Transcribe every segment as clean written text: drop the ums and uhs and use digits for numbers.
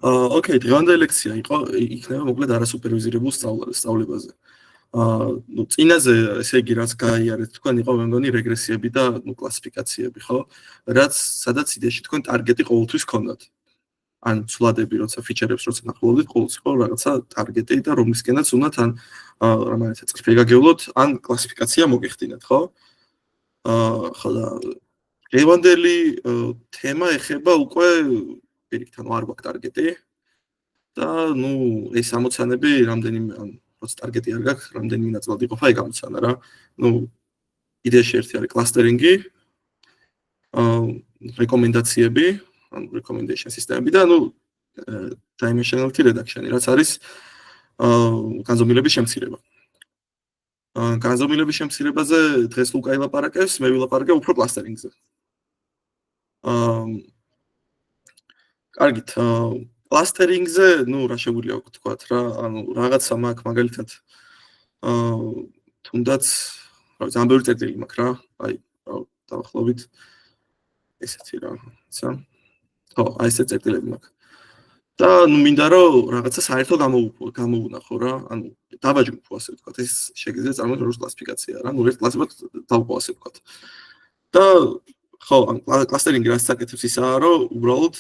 ოკეი, დღევანდელი ლექცია იქნება მოკლედ არასუპერვიზირებულ სწავლებაზე. ნუ წინაზე ესე იგი რაც გაიარეთ თქვენ იყო მე მგონი რეგრესიები და ნუ კლასიფიკაციები, ხო? რაც სადაც იდეაში თქვენ ტარგეტი ყოველთვის გქონდათ. ან ცვლადები, როცა ფიჩერებს როცა ნახულობდით, ყოველთვის იყო რაღაცა ტარგეტი და რომლისკენაც უნდათ ან რაღაცა წრფე გაგევლოთ, ან კლასიფიკაცია მოგეხდინათ, ხო? ხო და დღევანდელი თემა ეხება უკვე პირიქით, ანუ არ გვაქვს ტარგეტი და ნუ ეს ამოცანები რამდენიმე ან როცა ტარგეტი არ გაქვს, რამდენიმე ნაწილად იყოფა ეგ ამოცანა რა. ნუ იდეაში ერთი არის კლასტერინგი, რეკომენდაციები, ან recommendation სისტემები და ნუ dimensionality reduction, რაც არის განზომილების შემცირება. განზომილების შემცირებაზე დღეს ლუკა ილაპარაკებს, მე ვილაპარაკებ უფრო კლასტერინგზე. კარგით, კლასტერინგზე, ნუ რა შეგვიძლია ვთქვათ რა, ანუ რაღაცა მაქვს მაგალითად თუნდაც ძალიან ბევრი წერტილი მაქვს რა, აი დავახლოებით ესეთი რაღაცა. ხო, აი ესე წერტილები მაქვს. და ნუ მინდა რომ რაღაცა საერთო გამოვუნახო რა, ანუ დავაჯგუფო ასე ვთქვათ, ეს შეგიძლია წარმოიდგინოთ როგორც კლასიფიკაცია რა, ნუ ერთ კლასებად დავყო ასე ვთქვათ. და ხო, ან კლასტერინგი რაც საკეთებს ისაა, რომ უბრალოდ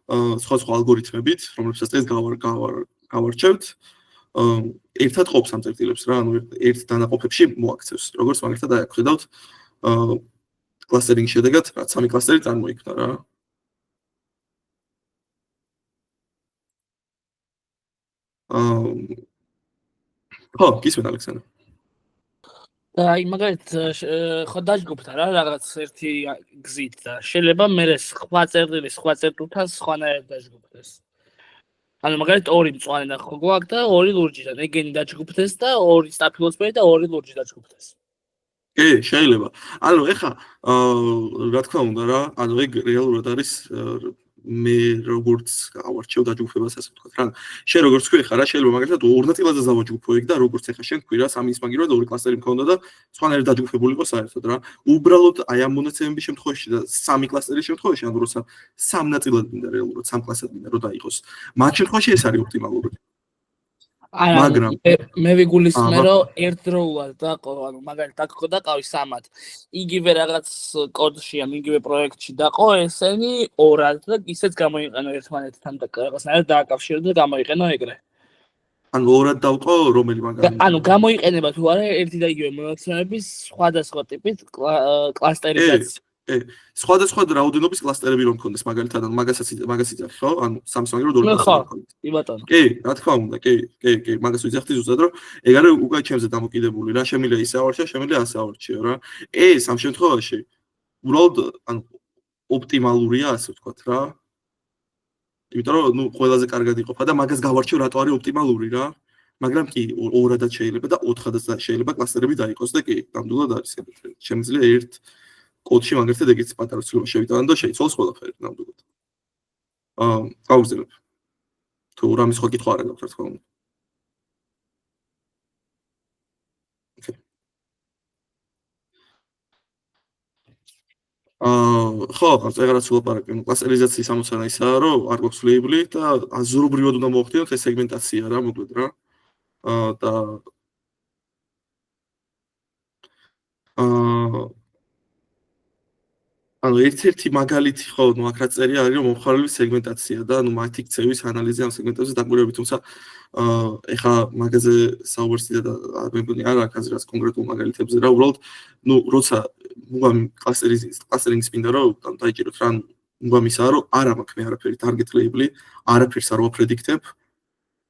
სხვა ალგორითმებით, რომლებსაც ეს გავარჩევთ, ერთად ყოფს ამ წერტილებს რა, ანუ ერთ დანაყოფებში მოაქცევს. როგორც მაგალითად აი აქ ხედავთ, კლასტერინგის შედეგად რაც სამი კლასტერი წარმოიქმნა რა. ხო, გისმენთ ალექსანდრე. და აი მაგალითად ხო დაჯგუფდა რა რაღაც ერთი გზით და შეიძლება მე სხვა წერტილთან სხვანაირად დაჯგუფდეს. ანუ მაგალითად ორი მწვანე და ხო გვაქვს და ორი ლურჯიდან ეგენი დაჯგუფდეს და ორი სტაფილოსფერი და ორი ლურჯი დაჯგუფდეს. კი, შეიძლება. ანუ ეხა რა თქმა უნდა რა, ანუ ეგ რეალურად არის მე როგორც გავარჩევ დაჯგუფებას ასე ვთქვათ რა. შენ როგორც თქვი ხარ რა, შეიძლება მაგალითად ორ ნაწილად დავაჯგუფო ეგ და როგორც ეხა შენ თქვი რა, სამი ის მაგივრად ორი კლასტერი მქონდა და სხვანაირად დაჯგუფებული იყო საერთოდ რა. უბრალოდ აი ამ მონაცემების შემთხვევაში და სამი კლასტერის შემთხვევაში, ანუ როცა სამ ნაწილად მინდა რეალურად სამ კლასად მინდა რომ დაიყოს. მაგ შემთხვევაში ეს არის ოპტიმალური. მაგრამ მე ვიგულისხმე რომ ერთდროულად დაყო, ანუ მაგალითად აქ ხო დაყავი სამად. იგივე რაღაც კოდში ან იგივე პროექტში დაყო ესენი ორად და ისეც გამოიყენო ერთმანეთთან და რაღაცნაირად დააკავშირო და გამოიყენო ეგრე. ანუ ორად დავყო რომელი მაგალითად? ანუ გამოიყენება თუ არა ერთი და იგივე მონაცემების სხვადასხვა ტიპის კლასტერიზაცია. სხვადასხვა რაოდენობის კლასტერები რომ მქონდეს მაგალითად, ანუ მაგასაც იცახი ხო? ანუ სამს მაგალითად ორი კლასტერი მქონდეს. კი ბატონო. კი, რა თქმა უნდა, კი, მაგას ვიძახდი ზუსტად რომ ეგ არის უკვე ჩემზე დამოკიდებული რა, შემიძლია ისე ავარჩიო, შემიძლია ასე ავარჩიო რა. ეს ამ შემთხვევაში უბრალოდ ანუ ოპტიმალურია ასე ვთქვათ რა. იმიტომ რომ ნუ ყველაზე კარგად იყოფა და მაგას გავარჩიო რატო არის ოპტიმალური რა. მაგრამ კი ორადაც შეიძლება და ოთხადაც შეიძლება კლასტერები დაიყოს და კი, ნამდვილად არის ეგრე. შემიძლია ერთ კოდში მაგალითად ეგეც პატარა ცვლილება შევიტანო და შეიცვალოს ყველაფერი ნამდვილად. გავგზავნებ. თუ რამის ხო კითხვა არ აქვს რა თქმა უნდა. ხო, აღარაც ვლაპარაკე, კლასტერიზაციის ამოცანა ისაა, რომ არ გვაქვს ლეიბლი და აზრობრივად უნდა მოვხდინოთ ეს სეგმენტაცია რა, მოკლედ რა. და ანუ ერთ-ერთი მაგალითი ხო, ნუ აქ რა წერია არის რომ მომხმარებლის სეგმენტაცია და ნუ მათი ქცევის ანალიზი ამ სეგმენტებზე დაკვირვებით, თუმცა ეხა მაგაზე საუბარს და მე მგონი არ აქვს აზრი რაც კონკრეტულ მაგალითებზე რა, უბრალოდ ნუ როცა მუგამ კლასტერინგის მინდა რომ დაიჭიროთ რა, მუგამ ისაა რომ არა მაქვს მე არაფერი target label-ი, არაფერს არ ვაპრედიქტებ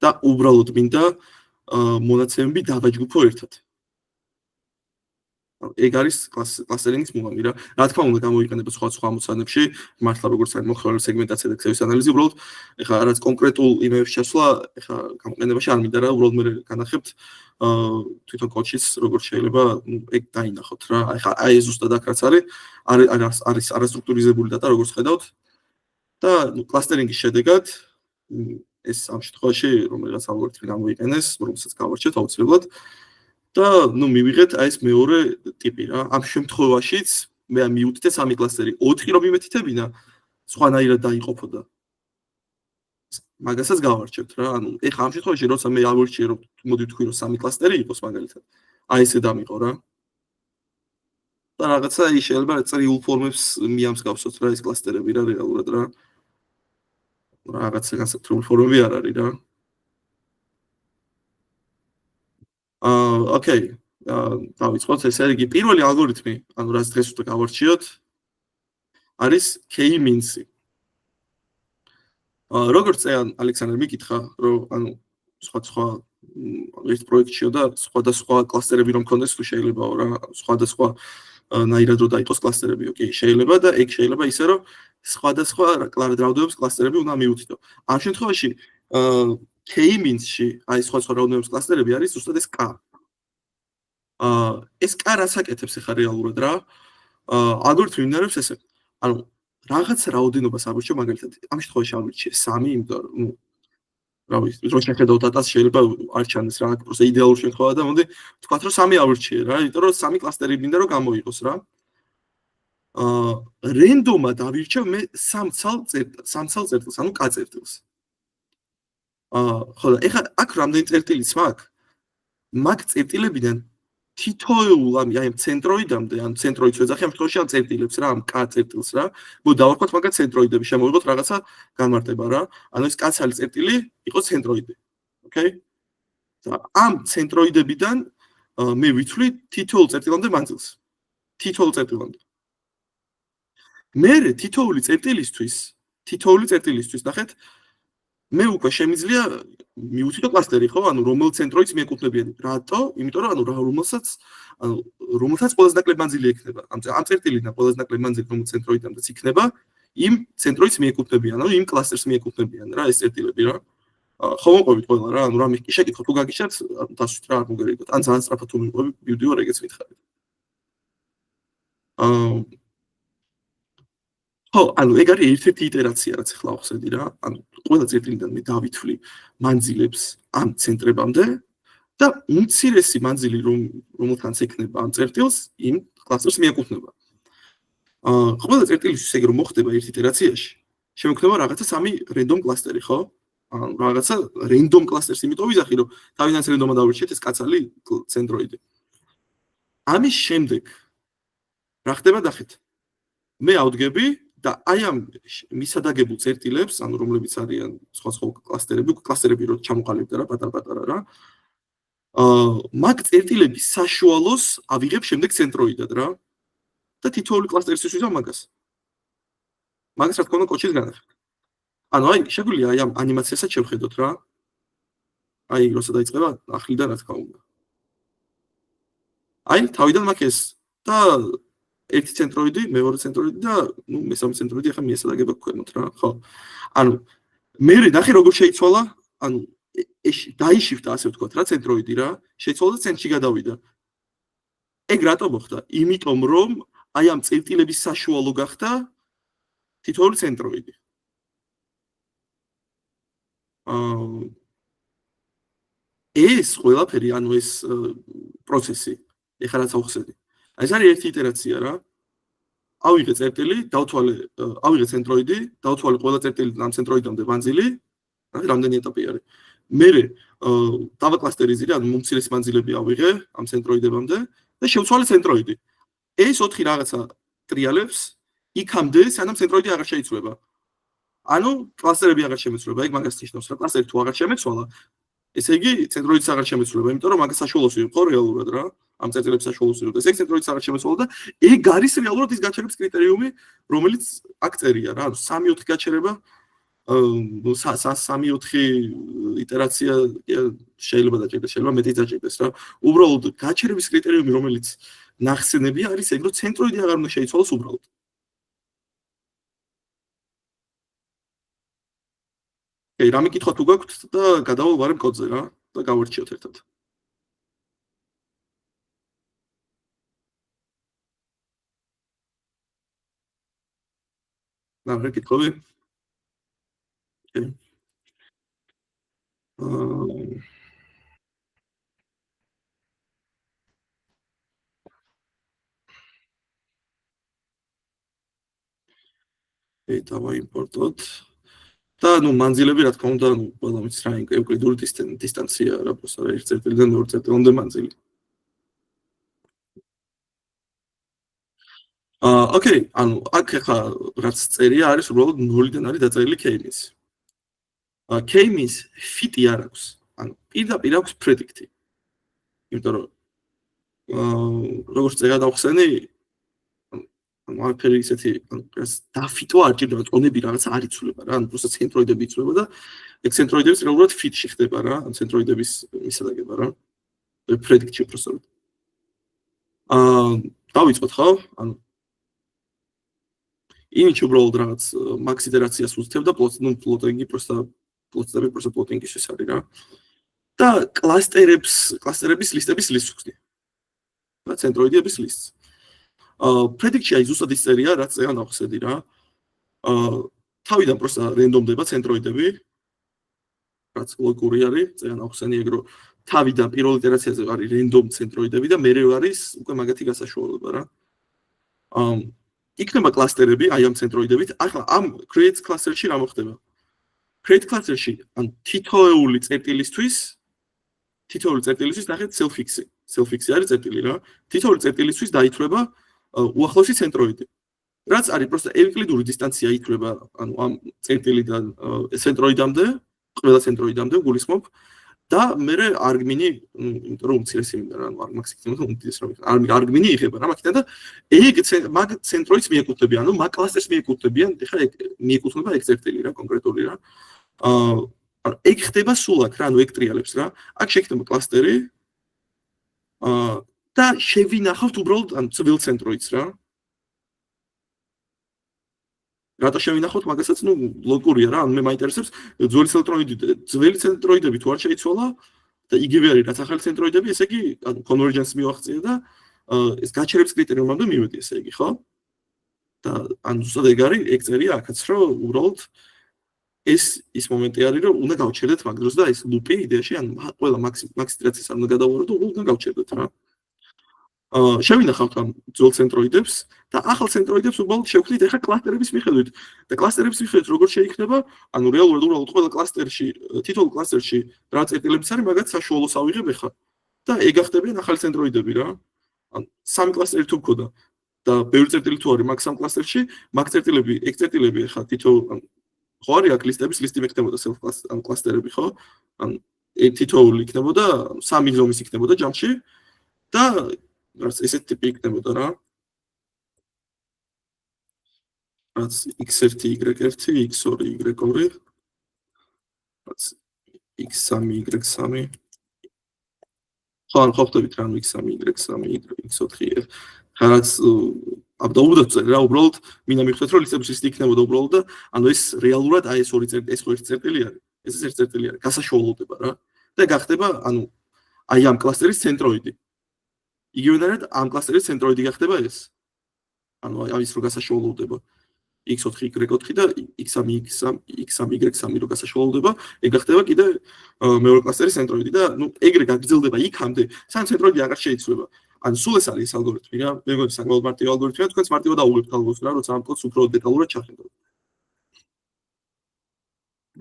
და უბრალოდ მინდა მონაცემები დავაჯგუფო ერთად. ეგ არის კლასტერინგის მუღამი რა. რა თქმა უნდა გამოიყენება სხვა ამოცანებში, მართლა როგორც არის მომხმარებლის სეგმენტაცია და ქცევის ანალიზი, უბრალოდ ეხლა რაც კონკრეტულ იმეებში შესვლა, ეხლა გამოყენებაში არ მინდა რა, უბრალოდ მე განახებთ თვითონ კოდშიც როგორც შეიძლება ეგ დაინახოთ რა. ეხლა აი ეს ზუსტად აქ რაც არის არასტრუქტურიზებული დატა, როგორც ხედავთ და კლასტერინგის შედეგად ეს ამ შემთხვევაში რომელიღაც ალგორითმი გამოიყენეს, რომელსაც გავარჩევთ აუცილებლად და ნუ მივიღეთ აი ეს მეორე ტიპი რა. ამ შემთხვევაშიც მე მივუტიტე სამი კლასტერი, 4 რომ იმეთითებინა, სხვანაირად დაიყოფოდა. მაგასაც გავარჩევთ რა. ანუ ეხლა ამ შემთხვევაში როცა მე ავირჩიე რომ მოდი თქვი რომ 3 კლასტერი იყოს მაგალითად. აი ესე დამიყო რა. და რაღაცა ის შეიძლება წრიულ ფორმებს მიამსგავსოთ რა ეს კლასტერები რა რეალურად რა. რაღაცა განსაკუთრებული ფორმები არ არის რა. ოკეი. დავიწყოთ ესე იგი პირველი ალგორითმი, ანუ რაც დღეს უნდა გავარჩიოთ, არის K-means-ი. როგორც წეან ალექსანდრე მიკითხა, რომ ანუ სხვა ერთ პროექტშიო და სხვადასხვა კლასტერები რომ მქონდეს თუ შეიძლებაო რა, სხვადასხვა ნაირად რო დაიყოს კლასტერები, ოკეი, შეიძლება და ეგ შეიძლება ისე რომ სხვადასხვა რაოდენობის კლასტერები უნდა მიუთითო. ამ შემთხვევაში K-means-ში, აი სხვადასხვა რაოდენობის კლასტერები არის ზუსტად ეს K. ეს K რას აკეთებს ახლა რეალურად რა? ალგორითმი მიმდინარეობს ესე. ანუ რაღაც რაოდენობას ავირჩიე მაგალითად ამ შემთხვევაში ავირჩიე 3, იმიტომ რომ ნუ რა ვიცი, რო შეხედავ დატას შეიძლება არ ჩანდეს რა, პროსე იდეალური შემთხვევა და მოდი ვთქვათ რომ 3 ავირჩიე რა, იმიტომ რომ 3 კლასტერი მინდა რომ გამოიყოს რა. რენდომად ავირჩევ მე 3 ცალ წერტილს, ანუ K წერტილს. ხო და ეხლა აქ რამდენი წერტილიც მაქვს? მაგ წერტილებიდან თითოეულ აი ამ ცენტროიდამდე, ან ცენტროიდს ვეძახი ამ შემთხვევაში ამ წერტილებს რა, ამ K წერტილს რა. მოდი დავარქვათ მაგათ ცენტროიდები, შემოვიღოთ რაღაცა განმარტება რა. ანუ ეს კაცალი წერტილი იყოს ცენტროიდი. ოკეი? და ამ ცენტროიდებიდან მე ვიცვლი თითოეულ წერტილამდე მანძილს. თითოეულ წერტილამდე. მე თითოეული წერტილისთვის, ნახეთ, მე უკვე შემიძლია მიუთითო კლასტერი, ხო? ანუ რომელ ცენტროიდს მიეკუთვნებიან. რატო? იმიტომ რომ ანუ რომელსაც ყველაზე ნაკლები მანძილი ექნება. ამ წერტილიდან ყველაზე ნაკლები მანძილი რომელ ცენტროიდამდეც იქნება, იმ ცენტროიდს მიეკუთვნებიან, ანუ იმ კლასტერს მიეკუთვნებიან რა ეს წერტილები რა. ხო მოყვებით ყველა რა, ანუ რამე შეკითხოთ თუ გაგიჩნდათ, დასვით რა არ მოგერიდოთ. ან ძალიან სწრაფად თუ მიყვები, მივდივარ ეგეც მითხარით. ხო, ანუ ეგ არის ერთ-ერთი იტერაცია, რაც ახლა ახსენდი რა. ანუ ყველა წერტილიდან მე დავითვლი მანძილებს ამ ცენტრებამდე და უმცირესი მანძილი რომელთანაც ექნება ამ წერტილს, იმ კლასტერს მიეკუთვნება. ყველა წერტილისთვის ეგ რომ მოხდება ერთ იტერაციაში, შემოქმნება რაღაცა 3 რენდომ კლასტერი, ხო? ანუ რაღაცა რენდომ კლასტერს იმიტომ ვიზახი, რომ თავიდანაც რენდომად ავირჩიეთ ეს კაცალი ცენტროიდი. ამის შემდეგ რა ხდება ნახეთ. მე ავდგები და აი ამ მისადაგებულ წერტილებს, ანუ რომლებიც არიან სხვა კლასტერები რო ჩამოყალიბდა რა, პატარ-პატარა რა. მაგ წერტილების საშუალოს ავიღებ შემდეგ ცენტროიდად რა. და თითოეული კლასტერისთვის ვიზამ მაგას. მაგას რა თქმა უნდა კოჩის განახეთ. ანუ აი შეგვიძლია აი ამ ანიმაციასაც შევხედოთ რა. აი როცა დაიწყება ახლიდან რა თქმა უნდა. აი თავიდან მაქვს ეს და ერთი ცენტროიდი, მეორე ცენტროიდი და ნუ მესამე ცენტროიდი ახლა მიესადაგება გვქონოთ რა, ხო? ანუ მე ნახე როგორ შეიცვალა, ანუ დაიშიფტა ასე ვთქვათ რა ცენტროიდი რა, შეიცვალა და ცენტრში გადავიდა. ეგ რატო მოხდა? იმიტომ რომ აი ამ წერტილების საშუალო გახდა თითოეული ცენტროიდი. ეს ყველაფერი, ანუ ეს პროცესი, ეხლა რაც ავხსენე. ეს არის ერთი იტერაცია რა. ავიღე წერტილი, ავიღე ცენტროიდი, დავთვალე ყველა წერტილი ამ ცენტროიდამდე მანძილი, რამდენი ეტაპი არის. მე დავაკლასტერიზირე, ანუ მომცირეს მანძილები ავიღე ამ ცენტროიდებამდე და შევცვალე ცენტროიდი. ეს 4 რაღაცა ტრიალებს იქამდე, სანამ ცენტროიდი აღარ შეიცვლება. ანუ კლასტერები აღარ შემეცვლება, ეგ მაგას ნიშნავს რა, კლასტერი თუ აღარ შემეცვალა, ესე იგი ცენტროიდიც აღარ შემეცვლება, იმიტომ რომ მაგას საშუალოს იყო რეალურად რა. ამ წერტილებს საშუალოს იყო და ეს ცენტროიდიც აღარ შემეცვალა და ეგ არის რეალურად ის გაჩერების კრიტერიუმი, რომელიც აქ წერია რა. ანუ 3-4 გაჩერება 3-4 იტერაცია შეიძლება დაჭერდეს, შეიძლება მეტიც დაჭერდეს რა. უბრალოდ გაჩერების კრიტერიუმი, რომელიც ნახსენებია, არის ეგ, რომ ცენტროიდი აღარ უნდა შეიცვალოს უბრალოდ. ე რამე კითხვა თუ გაქვთ და გადავალ ვარემ კოდზე რა და გავარჩიოთ ერთად. რა კითხები? давай იმპორტოთ. და ნუ მანძილები რა თქმა უნდა, ნუ ყველა მის რა ევკლიდური დისტანცია რა პროსა 1 წერტილიდან 2 წერტილამდე მანძილი. ოკეი, ანუ აქ ახლა რაც წერია არის უბრალოდ 0-დან არის დაწერილი k-ის. k-ის ფიტი არ აქვს. ანუ პირდაპირ აქვს პრედიქტი. იმიტომ რომ როგორც წეგა დავხსენი, ანუ არაფერი ისეთი, ანუ დაფიტვა არ ჭირდება, წონები რაღაც არ იცვლება რა, ანუ просто ცენტროიდები იცვლება და ეგ ცენტროიდების რეალურად ფიტში ხდება რა, ან ცენტროიდების მისადაგება რა. პრედიქტი просто. დავიწყოთ ხო? ანუ იმით უბრალოდ რაღაც მაქს იტერაციას უწევ და პლოტინგი просто პლოტინგის ეს არის რა. და კლასტერების ლისტების ლისტს ვხსნი. და ცენტროიდების ლისტს. პრედიქტი აი ზუსტად ის წერია, რაც წეგან დავხსენდი რა. თავიდან просто რენდომდება ცენტროიდები. რაც ლოგური არის, წეგან დავხსენი ეგ რომ თავიდან პირველ იტერაციაზე არის რენდომ ცენტროიდები და მერე არის უკვე მაგათი გასაშუალება რა. იქნება კლასტერები აი ამ ცენტროიდებით. ახლა ამ create cluster-ში რა მოხდება? create cluster-ში ან თითოეული წერტილისთვის ნახეთ self-fix-ი არის წერტილი რა. თითოეული წერტილისთვის დაითვლება უახლოესი ცენტროიდი. რაც არის просто ევკლიდური დისტანცია ითვლება, ანუ ამ წერტილიდან ცენტროიდამდე, ყველა ცენტროიდამდე გულისხმობ და მერე არგმინი, იმიტომ რომ უმცირესი რა, ანუ მაქსიმუმ უმცირესი რა, არგმინი იღება რა მაგიდან და ეგ მაგ ცენტროიდს მიეკუთვნებიან, ანუ მაგ კლასტერს მიეკუთვნებიან, ეხლა ეგ მიეკუთვნება ეგ წერტილი რა, კონკრეტული რა. ანუ ეგ ხდება სულ აქ რა, ანუ ეგ ტრიალებს რა. აქ შექმნება კლასტერი და შევინახავთ უბრალოდ ან ძველ ცენტროიდს რა. რატო შევინახავთ მაგასაც, ნუ ლოგურია რა, ანუ მე მაინტერესებს ძველი ცენტროიდები თუ არ შეიცვალა და იგივე არის რაც ახალი ცენტროიდები, ესე იგი, ანუ კონვერჯენსი მივახციე და ეს გაჩერების კრიტერიუმამდე მივედი, ესე იგი, ხო? და ან ზუსტად ეგ არის, ეგ წერია აქაც, რომ უბრალოდ ის მომენტი არის, რომ უნდა გავჩერდეთ მაგ დროს და ეს ლუპი იდეაში, ანუ ყველა მაქსიტრაციას არ უნდა გადავარო და უბრალოდ უნდა გავჩერდეთ რა. შევინახავთ ამ ძველ ცენტროიდებს და ახალ ცენტროიდებს უბრალოდ შევქმნით ახლა კლასტერების მიხედვით. და კლასტერების მიხედვით როგორ შეიქმნება, ანუ რეალურად უბრალოდ ყველა კლასტერში, თითოეულ კლასტერში რა წერტილებიც არის, მაგათ საშუალოს ავიღებ ახლა. და ეგ ახდებიან ახალი ცენტროიდები რა. ანუ სამი კლასტერი თუ გქონდა და ბევრი წერტილი თუ არის მაგ სამ კლასტერში, მაგ წერტილები, ეგ წერტილები ახლა თითოეულ ხო არის აქ ლისტების ლისტი მექნებოდა self class ან კლასტერები ხო? ან თითოეული იქნებოდა სამი ზომის იქნებოდა ჯამში და რაც ესეთ ტიპი იქნებოდა რა. რაც x1 y1 x2 y2 რაც x3 y3 ხო ან ყოფდებით რა x3 y3 x4 რაც აბდაუდად რა უბრალოდ მინდა მივხვდეთ რომ ლისტების ლისტი იქნებოდა უბრალოდ და ანუ ეს რეალურად აი ეს ორი წერტილი ეს ერთი წერტილი არის ეს ერთი წერტილი არის გასაშუალდება რა და გახდება ანუ აი ამ კლასტერის ცენტროიდი იგივენად ამ კლასტერის ცენტროიდი გახდება ეს ანუ აი ის რო გასაშუალდება x4 y4 და x3 y3 რო გასაშუალდება ეგ გახდება კიდე მეორე კლასტერის ცენტროიდი და ნუ ეგრე გაგრძელდება იქამდე სამ ცენტროიდი აღარ შეიცვლება ან სულ ეს არის ალგორითმი რა მე მგონი საკმაოდ მარტივი ალგორითმია თქვენს მარტივად აუგებთ ალგორითმს რა როცა ამ კოდს უფრო დეტალურად ჩახედავთ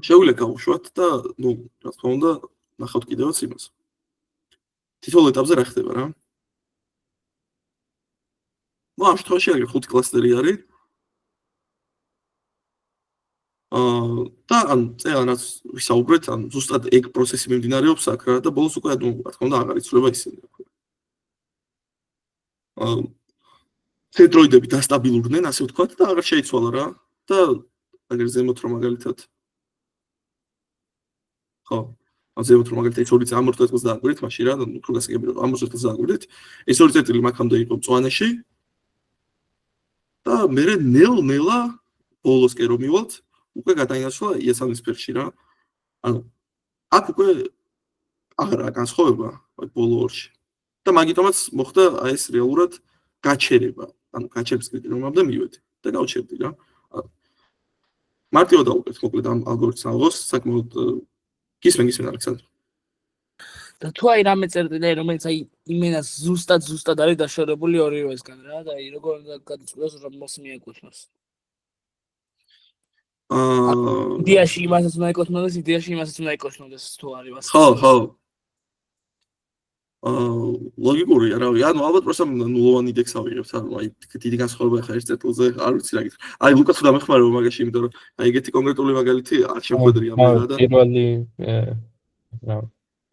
შეგვიძლია გავუშვათ და ნუ რა თქმა უნდა ნახავთ კიდევაც იმას თითოეულ ეტაპზე რა ხდება რა ну ამ შემთხვევაში არის 5 კლასტერი არის და ან რაც ვისაუბრეთ ან ზუსტად ეგ პროცესი მიმდინარეობს აქ რა და ბოლოს უკვე ნუ რა თქმა უნდა აღარ იცვლება ისინი ცენტროიდები დასტაბილურდნენ ასე ვთქვათ და აღარ შეიცვალა რა და აგერ ზემოთ რომ მაგალითად ხო ზემოთ რომ მაგალითად ეს ორი ამ ორ წერტილს დააგვირდით მაშინ რა უფრო გასაგები რომ ამ ორ წერტილს დააგვირდით ეს ორი წერტილი მაგამდე იყო მწვანეში და მე ნელ-ნელა ბოლოსკენ რომ მივალთ უკვე გადაინაცვლა იასამნისფერში რა ანუ აქ უკვე აღარა განსხვავება ბოლო ორში და მაგიტომაც მოხდა აი ეს რეალურად გაჩერება ანუ გაჩერების კრიტერიუმამდე მივედი და გავჩერდი რა მარტივად დავუკეთ მოკლედ ამ ალგორითმს აღოს საკმაოდ გისმენ ალექსანდრე და თუ აი რამე წერტილი რომელიც აი იმენას ზუსტად არის დაშორებული ორივესგან რა და აი როგორ უნდა გადაწყვეტოს რომ მას მიეკუთვნოს იდეაში იმასაც უნდა ეკუთვნოდეს, იდეაში იმასაც უნდა ეკუთვნოდეს თუ არის ვასკი. ხო. ლოგიკურია, რავი, ანუ ალბათ პროსამ ნულოვანი ინდექსს ავიღებთ, ანუ აი დიდი განსხვავება ხა ერთ წერტილზე, არ ვიცი რა გითხრა. აი ლუკას ხო დამეხმარება მაგაში, იმიტომ რომ აი ეგეთი კონკრეტული მაგალითი არ შემოხვედრია მე და პირველი რა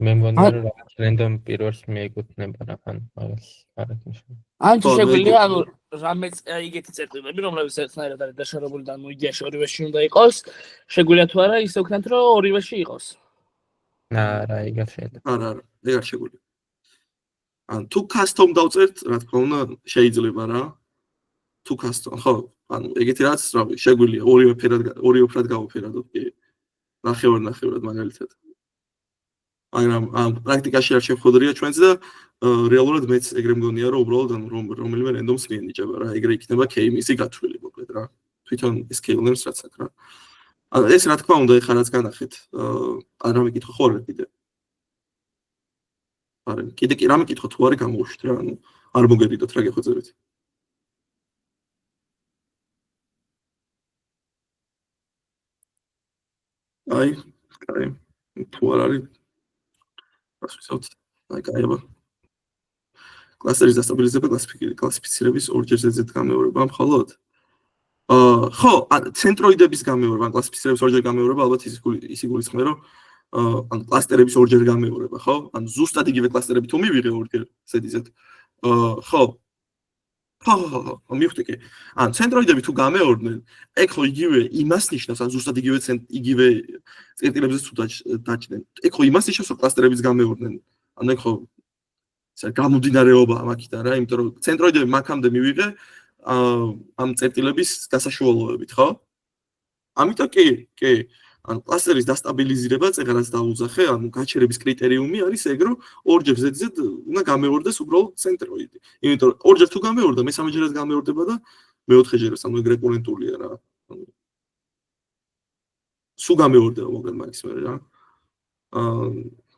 მე მგონია რომ რაღაც რენდომ პირველს მიეკუთვნება რა ან მაგას არ ნიშნავს. ან თუ შეგვიძლია ანუ რამე ეგეთი წერტილები, რომლებიც ერთნაირად არის დაშორებული და ანუ იდეაში ორივეში უნდა იყოს, შეგვიძლია თუ არა ისე ვქნათ რომ ორივეში იყოს. არა, ეგ არ შეიძლება. არა, ეგ არ შეგვიძლია. ან თუ custom დავწერთ, რა თქმა უნდა, შეიძლება რა. თუ custom, ხო, ანუ ეგეთი რაც, რავი, შეგვიძლია ორივე ფრად გავუფერადოთ, კი. ნახევარ მაგალითად. მაგრამ ამ პრაქტიკაში არ შეხვედრია ჩვენც და რეალურად მეც ეგრე მგონია რომ უბრალოდ ანუ რომელიმე რენდომს მიენიჭება რა, ეგრე იქნება k-მისი გათვლილი მოკლედ რა. თვითონ scale-ებს რაც აქვს რა. ანუ ეს რა თქმა უნდა ეხლა რაც განახეთ, ან რა მეკითხო ხო არა კიდე. არა, კიდე კი რა მეკითხო თუ არის გამოუშვით რა, ანუ არ მოგედიდოთ რა გეხვეწებით. აი, თუ არ არის ასე ვთქვათ, აი გაიაბა. კლასტერის დასტაბილიზება კლასიფიცირების ორჯერ ზედზე გამეორება მხოლოდ. ხო, ცენტროიდების გამეორება, ან კლასიფიცირების ორჯერ გამეორება ალბათ ის იგულისხმება, რომ ან კლასტერების ორჯერ გამეორება, ხო? ან ზუსტად იგივე კლასტერები თუ მივიღე ორჯერ ზედიზედ. ხო. მივხვდი კი. ან ცენტროიდები თუ გამეორდნენ, ეგ ხო იგივე იმას ნიშნავს, ან ზუსტად იგივე წერტილებზე თუ დაჭდნენ. ეგ ხო იმას ნიშნავს, რომ კლასტერების გამეორდნენ. ან ეგ ხო გამომდინარეობაა მაგიდან რა, იმიტომ რომ ცენტროიდები მაგამდე მივიღე ამ წერტილების გასაშუალებლობით, ხო? ამიტომ კი, ან კლასტერის დასტაბილიზირება წეგრას დაუძახე, ანუ გაჩერების კრიტერიუმი არის ეგ, რომ ორჯერ ზედიზედ უნდა გამეორდეს უბრალოდ ცენტროიდი. იმიტომ რომ ორჯერ თუ გამეორდა, მესამეჯერაც გამეორდება და მეოთხეჯერაც, ანუ ეგ რეკურენტულია რა. სულ გამეორდება მოკლედ მაგის მერე რა.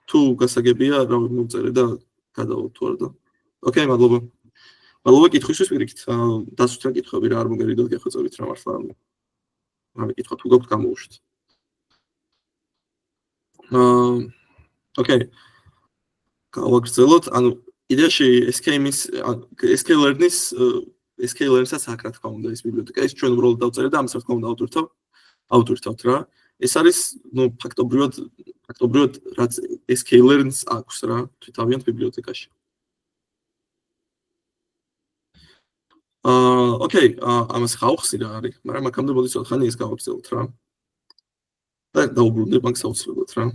თუ გასაგებია, რა მომწერე და გადავოთ თუ არა და. ოკეი, მადლობა. მადლობა კითხვისთვის პირიქით. დასვით რა კითხვები რა არ მოგერიდოთ გეხვეწებით რა მართლა. რა მეკითხოთ თუ გაქვთ გამოუშვით. ოკეი. გავაგრძელოთ, ანუ იდეაში SK-learn-საც აქ რა თქმა უნდა ეს ბიბლიოთეკა, ეს ჩვენ უბრალოდ დავწერეთ და ამას რა თქმა უნდა ავტორთავთ რა. ეს არის, ნუ ფაქტობრივად რაც SK-learn-ს აქვს რა, თვითავიანთ ბიბლიოთეკაში. ოკეი, ამას ხავხსი რა არის, მაგრამ აქამდე მოდი ცოტა ხანი ეს გავაგრძელოთ რა. და დაუბრუნდებ მაგ საოცრებად რა.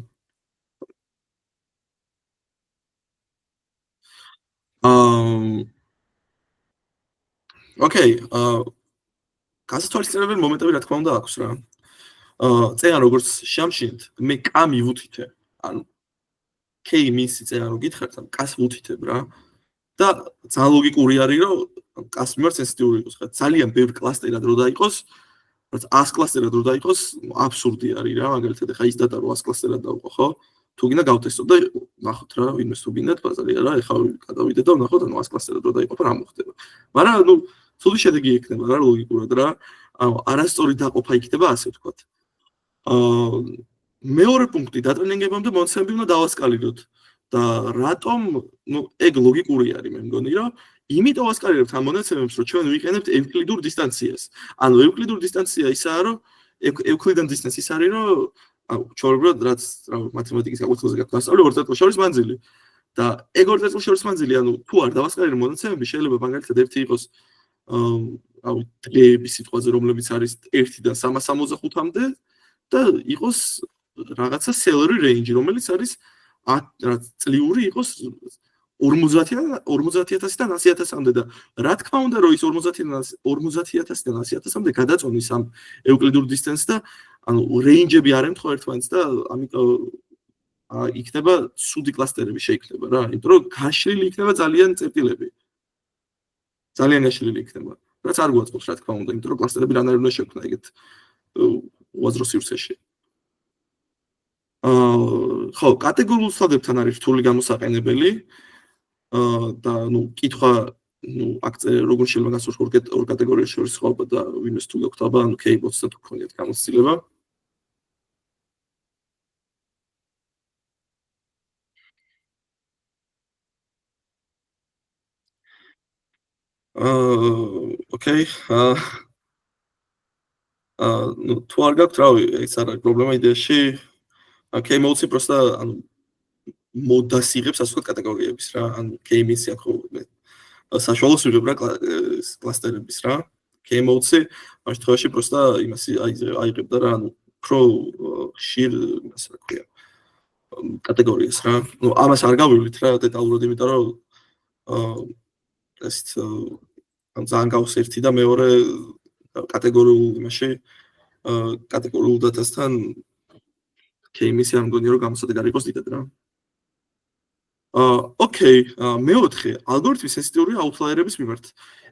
ოკეი, გასათვალისწინებელი მომენტები რა თქმა უნდა აქვს რა. წერან როგორც შამშინთ, მე k მივუთითე, ანუ k-მისი წერან რო გითხართ, ამ k-ს ვუთითებ რა. და ძალიან ლოგიკური არის, რომ k-ს მიმართ სენსიტიური იყოს, ხა ძალიან ბევრ კლასტერად რო დაიყოს, რაც 100 კლასტერად რო დაიყოს, აბსურდი არის რა, მაგალითად ხა ის data რო 100 კლასტერად დავყო, ხო? თუ გინდა გავტესტოთ და ნახოთ რა, ვინმეს თუ გინდათ ბაზარია რა, ეხლა გადავიდე და ვნახოთ, ანუ 100 კლასტერად რო დაიყო, რა მოხდება. მაგრამ ნუ ცუდი შედეგი ექნება რა ლოგიკურად რა. ანუ არასწორი დაყოფა იქნება, ასე ვთქვათ. მეორე პუნქტი დატრენინგებამდე მონაცემები უნდა დავასკალიროთ და რატომ, ნუ ეგ ლოგიკური არის მე მგონი, რომ იმიტომ ვასკალირებთ ამ მონაცემებს, რომ ჩვენ ვიყენებთ ევკლიდურ დისტანციას. ანუ ევკლიდურ დისტანცია ისაა, რომ ევკლიდიან დისტანცია ის არის, რომ ჩვეულებრივად რაც მათემატიკის გაკვეთილზე გაქვთ ასწავლი ორ წერტილს შორის მანძილი. და ეგ ორ წერტილს შორის მანძილი, ანუ თუ არ დავასკალირებ მონაცემები, შეიძლება მაგალითად ერთი იყოს დღეების სიტყვაზე, რომლებიც არის 1-დან 365-მდე და იყოს რაღაცა salary range, რომელიც არის წლიური იყოს 50,000-დან 100,000-მდე და რა თქმა უნდა, რომ ის 50,000-დან 100,000-მდე გადაწონის ამ ევკლიდურ დისტანსს და ანუ range-ები არ ემთხვევა ერთმანეთს და ამიტომ იქნება ცუდი კლასტერები შეიქმნება რა, იმიტომ რომ გაშლილი იქნება ძალიან წერტილები. ძალიან გაშლილი იქნება. რაც არ გვაწყობს რა თქმა უნდა, იმიტომ რომ კლასტერები რანაირ უნდა შექმნა ეგეთ უაზრო სივრცეში. ხო, კატეგორიულ ცნობებთან არის რთული გამოსაყენებელი. და ნუ კითხვა როგორ შეიძლება გასურვოთ ორ კატეგორიაში შორის სხვაობა და ვინმეს თუ გაქვთ აბა K-bots და თუ გქონიათ გამოცდილება. Okay. თუ არ გაქვთ, რავი, ეს არა პრობლემა იდეაში. K-bots-ი просто ანუ მოდას იღებს ასე ვთქვათ კატეგორიების რა, ანუ K-bots-ი აქ საშუალოს იღებ რა კლასტერების რა. K-bots-ი ამ შემთხვევაში просто იმას აიღებდა რა, ანუ უფრო ხშირ ასე რა ქვია კატეგორიას რა. ნუ ამას არ გავივლით რა დეტალურად, იმიტომ რომ ეს ძალიან გავს ერთი და მეორე კატეგორიულ იმაში კატეგორიულ დატასთან K-bots-ი არ მგონია რომ გამოსადეგარი იყოს დიდად რა. Okay, მეოთხე ალგორითმი სენსიტიურია აუთლაიერების მიმართ.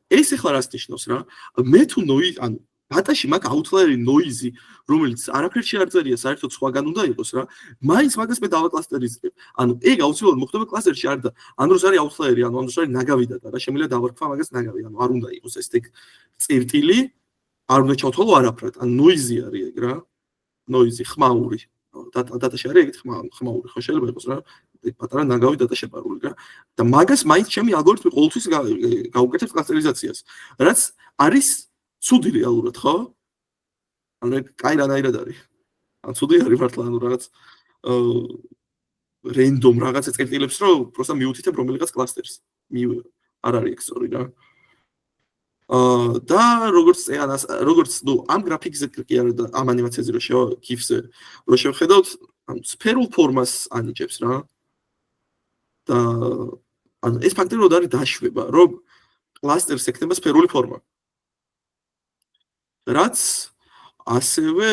ეს ახლა რას ნიშნავს რა? მე თუ ანუ დატაში მაგ აუთლაიერი ნოიზი, რომელიც არაფერში არ წერია, საერთოდ სხვაგან უნდა იყოს რა. მაინც მაგას მე დავაკლასტერიზებ. ანუ ეგ აუცილებლად მოხდება კლასტერში არ და ან დროს არის აუთლაიერი, ანუ ან დროს არის ნაგავი დატა რა. შემიძლია დავარქვა მაგას ნაგავი, ანუ არ უნდა იყოს ეს წერტილი, არ უნდა ჩავთვალო არაფრად. ან ნოიზი არის ეგ რა. ნოიზი ხმაური. დატაში არის ეგეთ ხმაური ხო შეიძლება იყოს რა. პატარა ნაგავი დატა შეპარული რა. და მაგას მაინც ჩემი ალგორითმი ყოველთვის გაუკეთებს კლასტერიზაციას. რაც არის ცუდი რეალურად, ხო? ანუ კაი რანაირად არის. ან ცუდი არის მართლა, ანუ რაღაც რენდომ რაღაცა წერტილებს რომ პროსტა მიუთითებ რომელიღაც კლასტერს. არ არის ეგ სწორი რა. და როგორც ნუ ამ გრაფიკზე კი არა და ამ ანიმაციაზე რომ GIF-ზე რომ შევხედავთ, ანუ სფერულ ფორმას ანიჭებს რა. და ანუ ეს ფაქტობრივად არის დაშვება, რომ კლასტერს ექნება სფერული ფორმა. რაც ასევე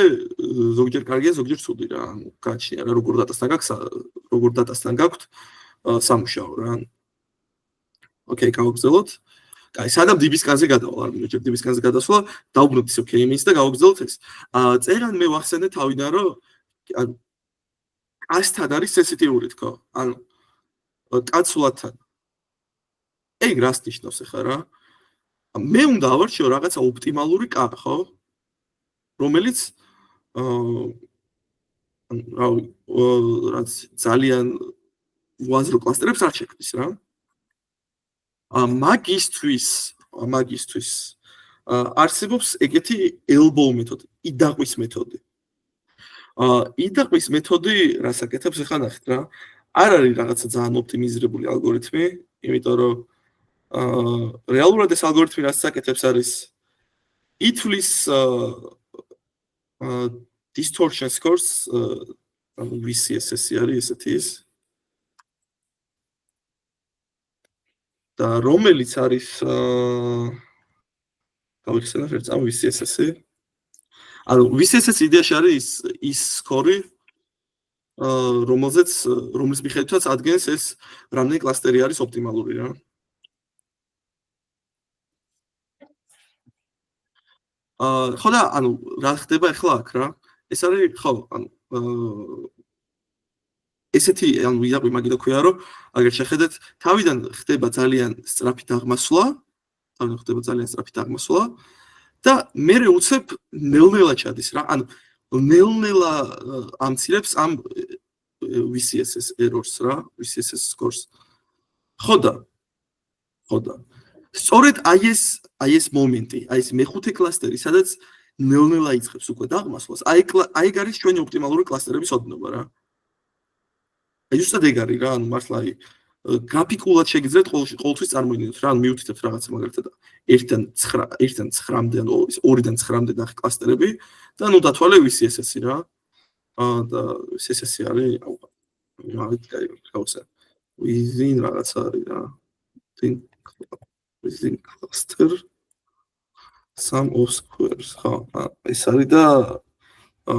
ზოგჯერ კარგია, ზოგჯერ ცუდი რა. ანუ გაჩნია რა როგორ დატასთან გაქვთ სამუშაო რა. Okay, გავაგზავნოთ. კაი, სანამ DB-სკანზე გადავალ, არ მინდა ჯერ DB-სკანზე გადასვლა, დავუბრუნდით ისო K-means და გავაგზავნოთ ეს. წერან მე ვახსენე თავიდან, რომ ანუ ასთან არის სენსიტიური თქო. ანუ კაცვლათან. ეგ რას ნიშნავს ახლა რა? მე უნდა ავარჩიო რაღაცა ოპტიმალური კა, ხო? რომელიც რაც ძალიან უაზრო კლასტერებს არ შექმნის რა. მაგისტვის არსებობს ეგეთი elbow მეთოდი, იდაყვის მეთოდი. იდაყვის მეთოდი რას აკეთებს ახლა ნახეთ რა. არ არის რაღაცა ძალიან ოპტიმიზირებული ალგორითმი, იმიტომ რომ რეალურად ეს ალგორითმი რაც აკეთებს არის ითვლის distortion scores, VCSS-ი არის ესეთი ის. და რომელიც არის გავიხსენებ ერთ ამ VCSS-ი. ანუ VCSS იდეაში არის ის სკორი, რომლის მიხედვითაც ადგენს ეს რამდენი კლასტერი არის ოპტიმალური რა. ხო და ანუ რა ხდება ახლა აქ რა? ეს არის ხო, ანუ ესეთი ანუ ვიღაქვი მაგით ქვია რომ აგერ შეხედეთ თავიდან ხდება ძალიან სწრაფი დაღმასვლა და მერე უცებ ნელ-ნელა ჩადის რა. ანუ ნელ-ნელა ამცირებს ამ VCSS errors რა, VCSS scores. ხო და სწორედ აი ეს მომენტი, აი ეს მეხუთე კლასტერი, სადაც ნელ-ნელა იწყებს უკვე დაღმასვლას, აი ეგ არის ჩვენი ოპტიმალური კლასტერების ოდნობა რა. აი ზუსტად ეგ არის რა, ანუ მართლა აი გრაფიკულად შეგიძლიათ ყოველთვის წარმოიდგინოთ რა, ანუ მიუთითებთ რაღაცა მაგალითად 1-დან 9-მდე, ანუ 2-დან 9-მდე ნახე კლასტერები და ნუ დათვალე VCSS-ი რა. და VCSS-ი არის მაგით კაი გავხსე. within რაღაცა არის რა. within cluster sum of squares. ხო, ეს არის და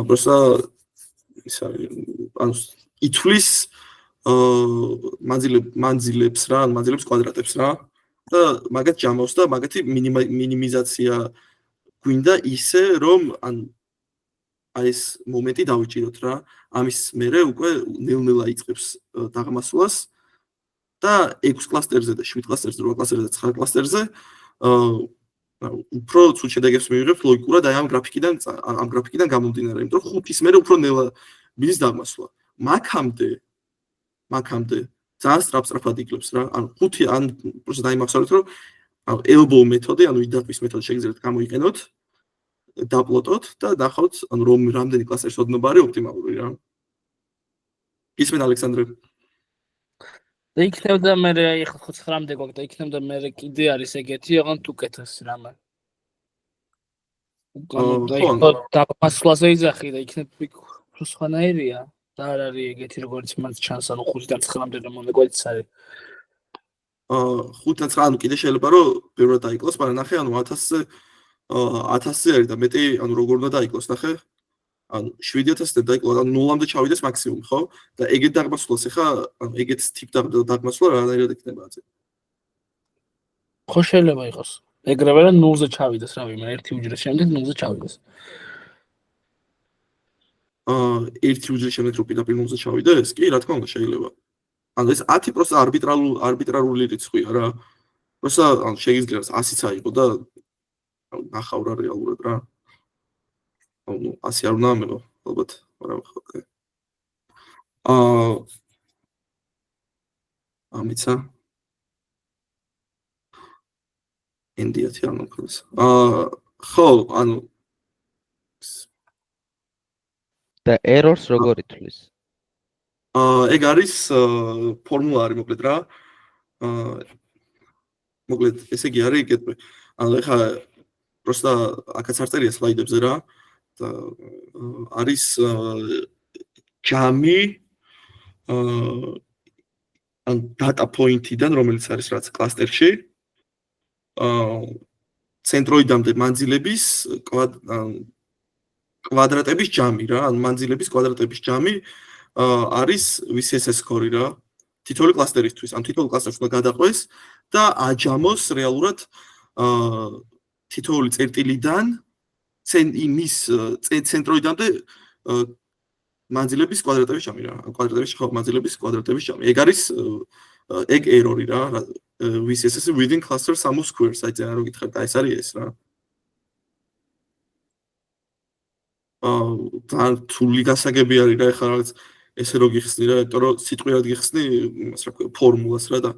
просто ის არის ანუ ითვლის მანძილებს რა, მანძილებს კვადრატებს რა და მაგათ ჯამავს და მაგათი მინიმიზაცია გვინდა ისე რომ ანუ აი ეს მომენტი დავიჭიროთ რა. ამის მერე უკვე ნელ-ნელა იწყებს დაღმასვლას და 6 კლასტერზე და 7 კლასტერზე, 8 კლასტერზე და 9 კლასტერზე უფრო ცუდ შედეგებს მივიღებთ ლოგიკურად აი ამ გრაფიკიდან გამომდინარე, იმიტომ რომ 5-ის მერე უფრო ნელა მიდის დაგმასვლა. მაქამდე ძალიან სწრაფად იკლებს რა. ანუ 5 ან პროცესს დაიმახსოვრეთ, რომ elbow მეთოდი, ანუ იდართვის მეთოდი შეგიძლიათ გამოიყენოთ, დაპლოტოთ და ნახავთ, ანუ რომ რამდენი კლასტერის ოდნობა არის ოპტიმალური რა. ისმენ ალექსანდრე. და იქნებოდა მე ახლა 9-მდე გვაქვს და იქნებოდა მე კიდე არის ეგეთი, ოღონდ უკეთეს რამე. დაგმასვლაზე იძახი და იქნებ უფრო სხვანაირია და არ არის ეგეთი როგორც მას ჩანს, ანუ 5-დან 9-მდე რომ მოგვეც არის. 5-დან 9 ანუ კიდე შეიძლება რომ ბევრად დაიკლოს, მაგრამ ნახე, ანუ 1000-ზე არის და მეტი, ანუ როგორ უნდა დაიკლოს, ნახე? ანუ 7000-ზე დაიკლო, ანუ 0-მდე ჩავიდეს მაქსიმუმ, ხო? და ეგეთ დაგმასვლას ახლა, ანუ ეგეთ ტიპ დაგმასვლა რანაირად იქნება ასე? ხო შეიძლება იყოს. ეგრევე რომ 0-ზე ჩავიდეს, რა ვიცი, ერთი უჯრედის შემდეგ 0-ზე ჩავიდეს. ერთი უჯრედის შემდეგ რო პირდაპირ 0-ზე ჩავიდეს? კი, რა თქმა უნდა, შეიძლება. ანუ ეს 10 პროცენტ არბიტრარული რიცხვია რა. პროსა ანუ შეიძლება 100-იც აიღო და ნახავ რა რეალურად რა. ანუ 100 არ უნდა ამეღო, ალბათ, მაგრამ ხო. ამიცა ინდიათი არ მოგხდეს. ხო, ანუ და errors როგორ ითვლის? ეგ არის ფორმულა არის მოკლედ რა. მოკლედ ესე იგი არის იგივე. ანუ ეხლა просто აქაც არ წერია სლაიდებზე რა. და არის ჯამი ან data point-იდან, რომელიც არის რაც კლასტერში. ცენტროიდამდე მანძილების კვადრატების ჯამი რა, ანუ მანძილების კვადრატების ჯამი არის VCSS score რა, თითოეული კლასტერისთვის. ანუ თითოეული კლასტერს უნდა გადაყვეს და აჯამოს რეალურად თითოეული წერტილიდან იმის ცენტროიდამდე მანძილების კვადრატების ჯამი რა, მანძილების კვადრატების ჯამი. ეგ არის ეგ error-ი რა, VCSS within cluster sum of squares, აი ძალიან რო გითხარით, აი ეს არის ეს რა. თან თული გასაგები არის რა, ეხლა რაღაც ესე რო გიხსნი რა, იმიტომ რომ სიტყვიერად გიხსნი, იმას რა ქვია, ფორმულას რა და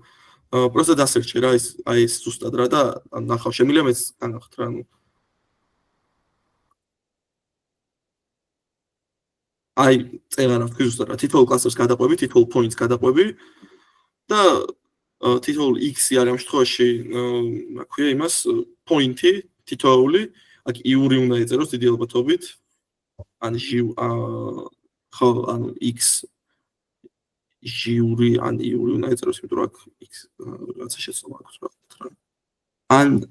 просто დასერჩე რა, აი ეს ზუსტად რა და ნახავ შემიძლია მეც განახთ რა, ანუ აი წერა თქვი ზუსტად რა, თითოეულ კლასტერს გადაყვები, თითოეულ points გადაყვები და თითოეულ x-ი არის ამ შემთხვევაში, რა ქვია იმას, point-ი თითოეული, აქ იური უნდა ეწეროს დიდი ალბათობით. ან ხო, ანუ x ჟიური ან იური უნდა ეწეროს, იმიტომ რომ აქ x რაღაცა შეცდომა აქვს რა. ან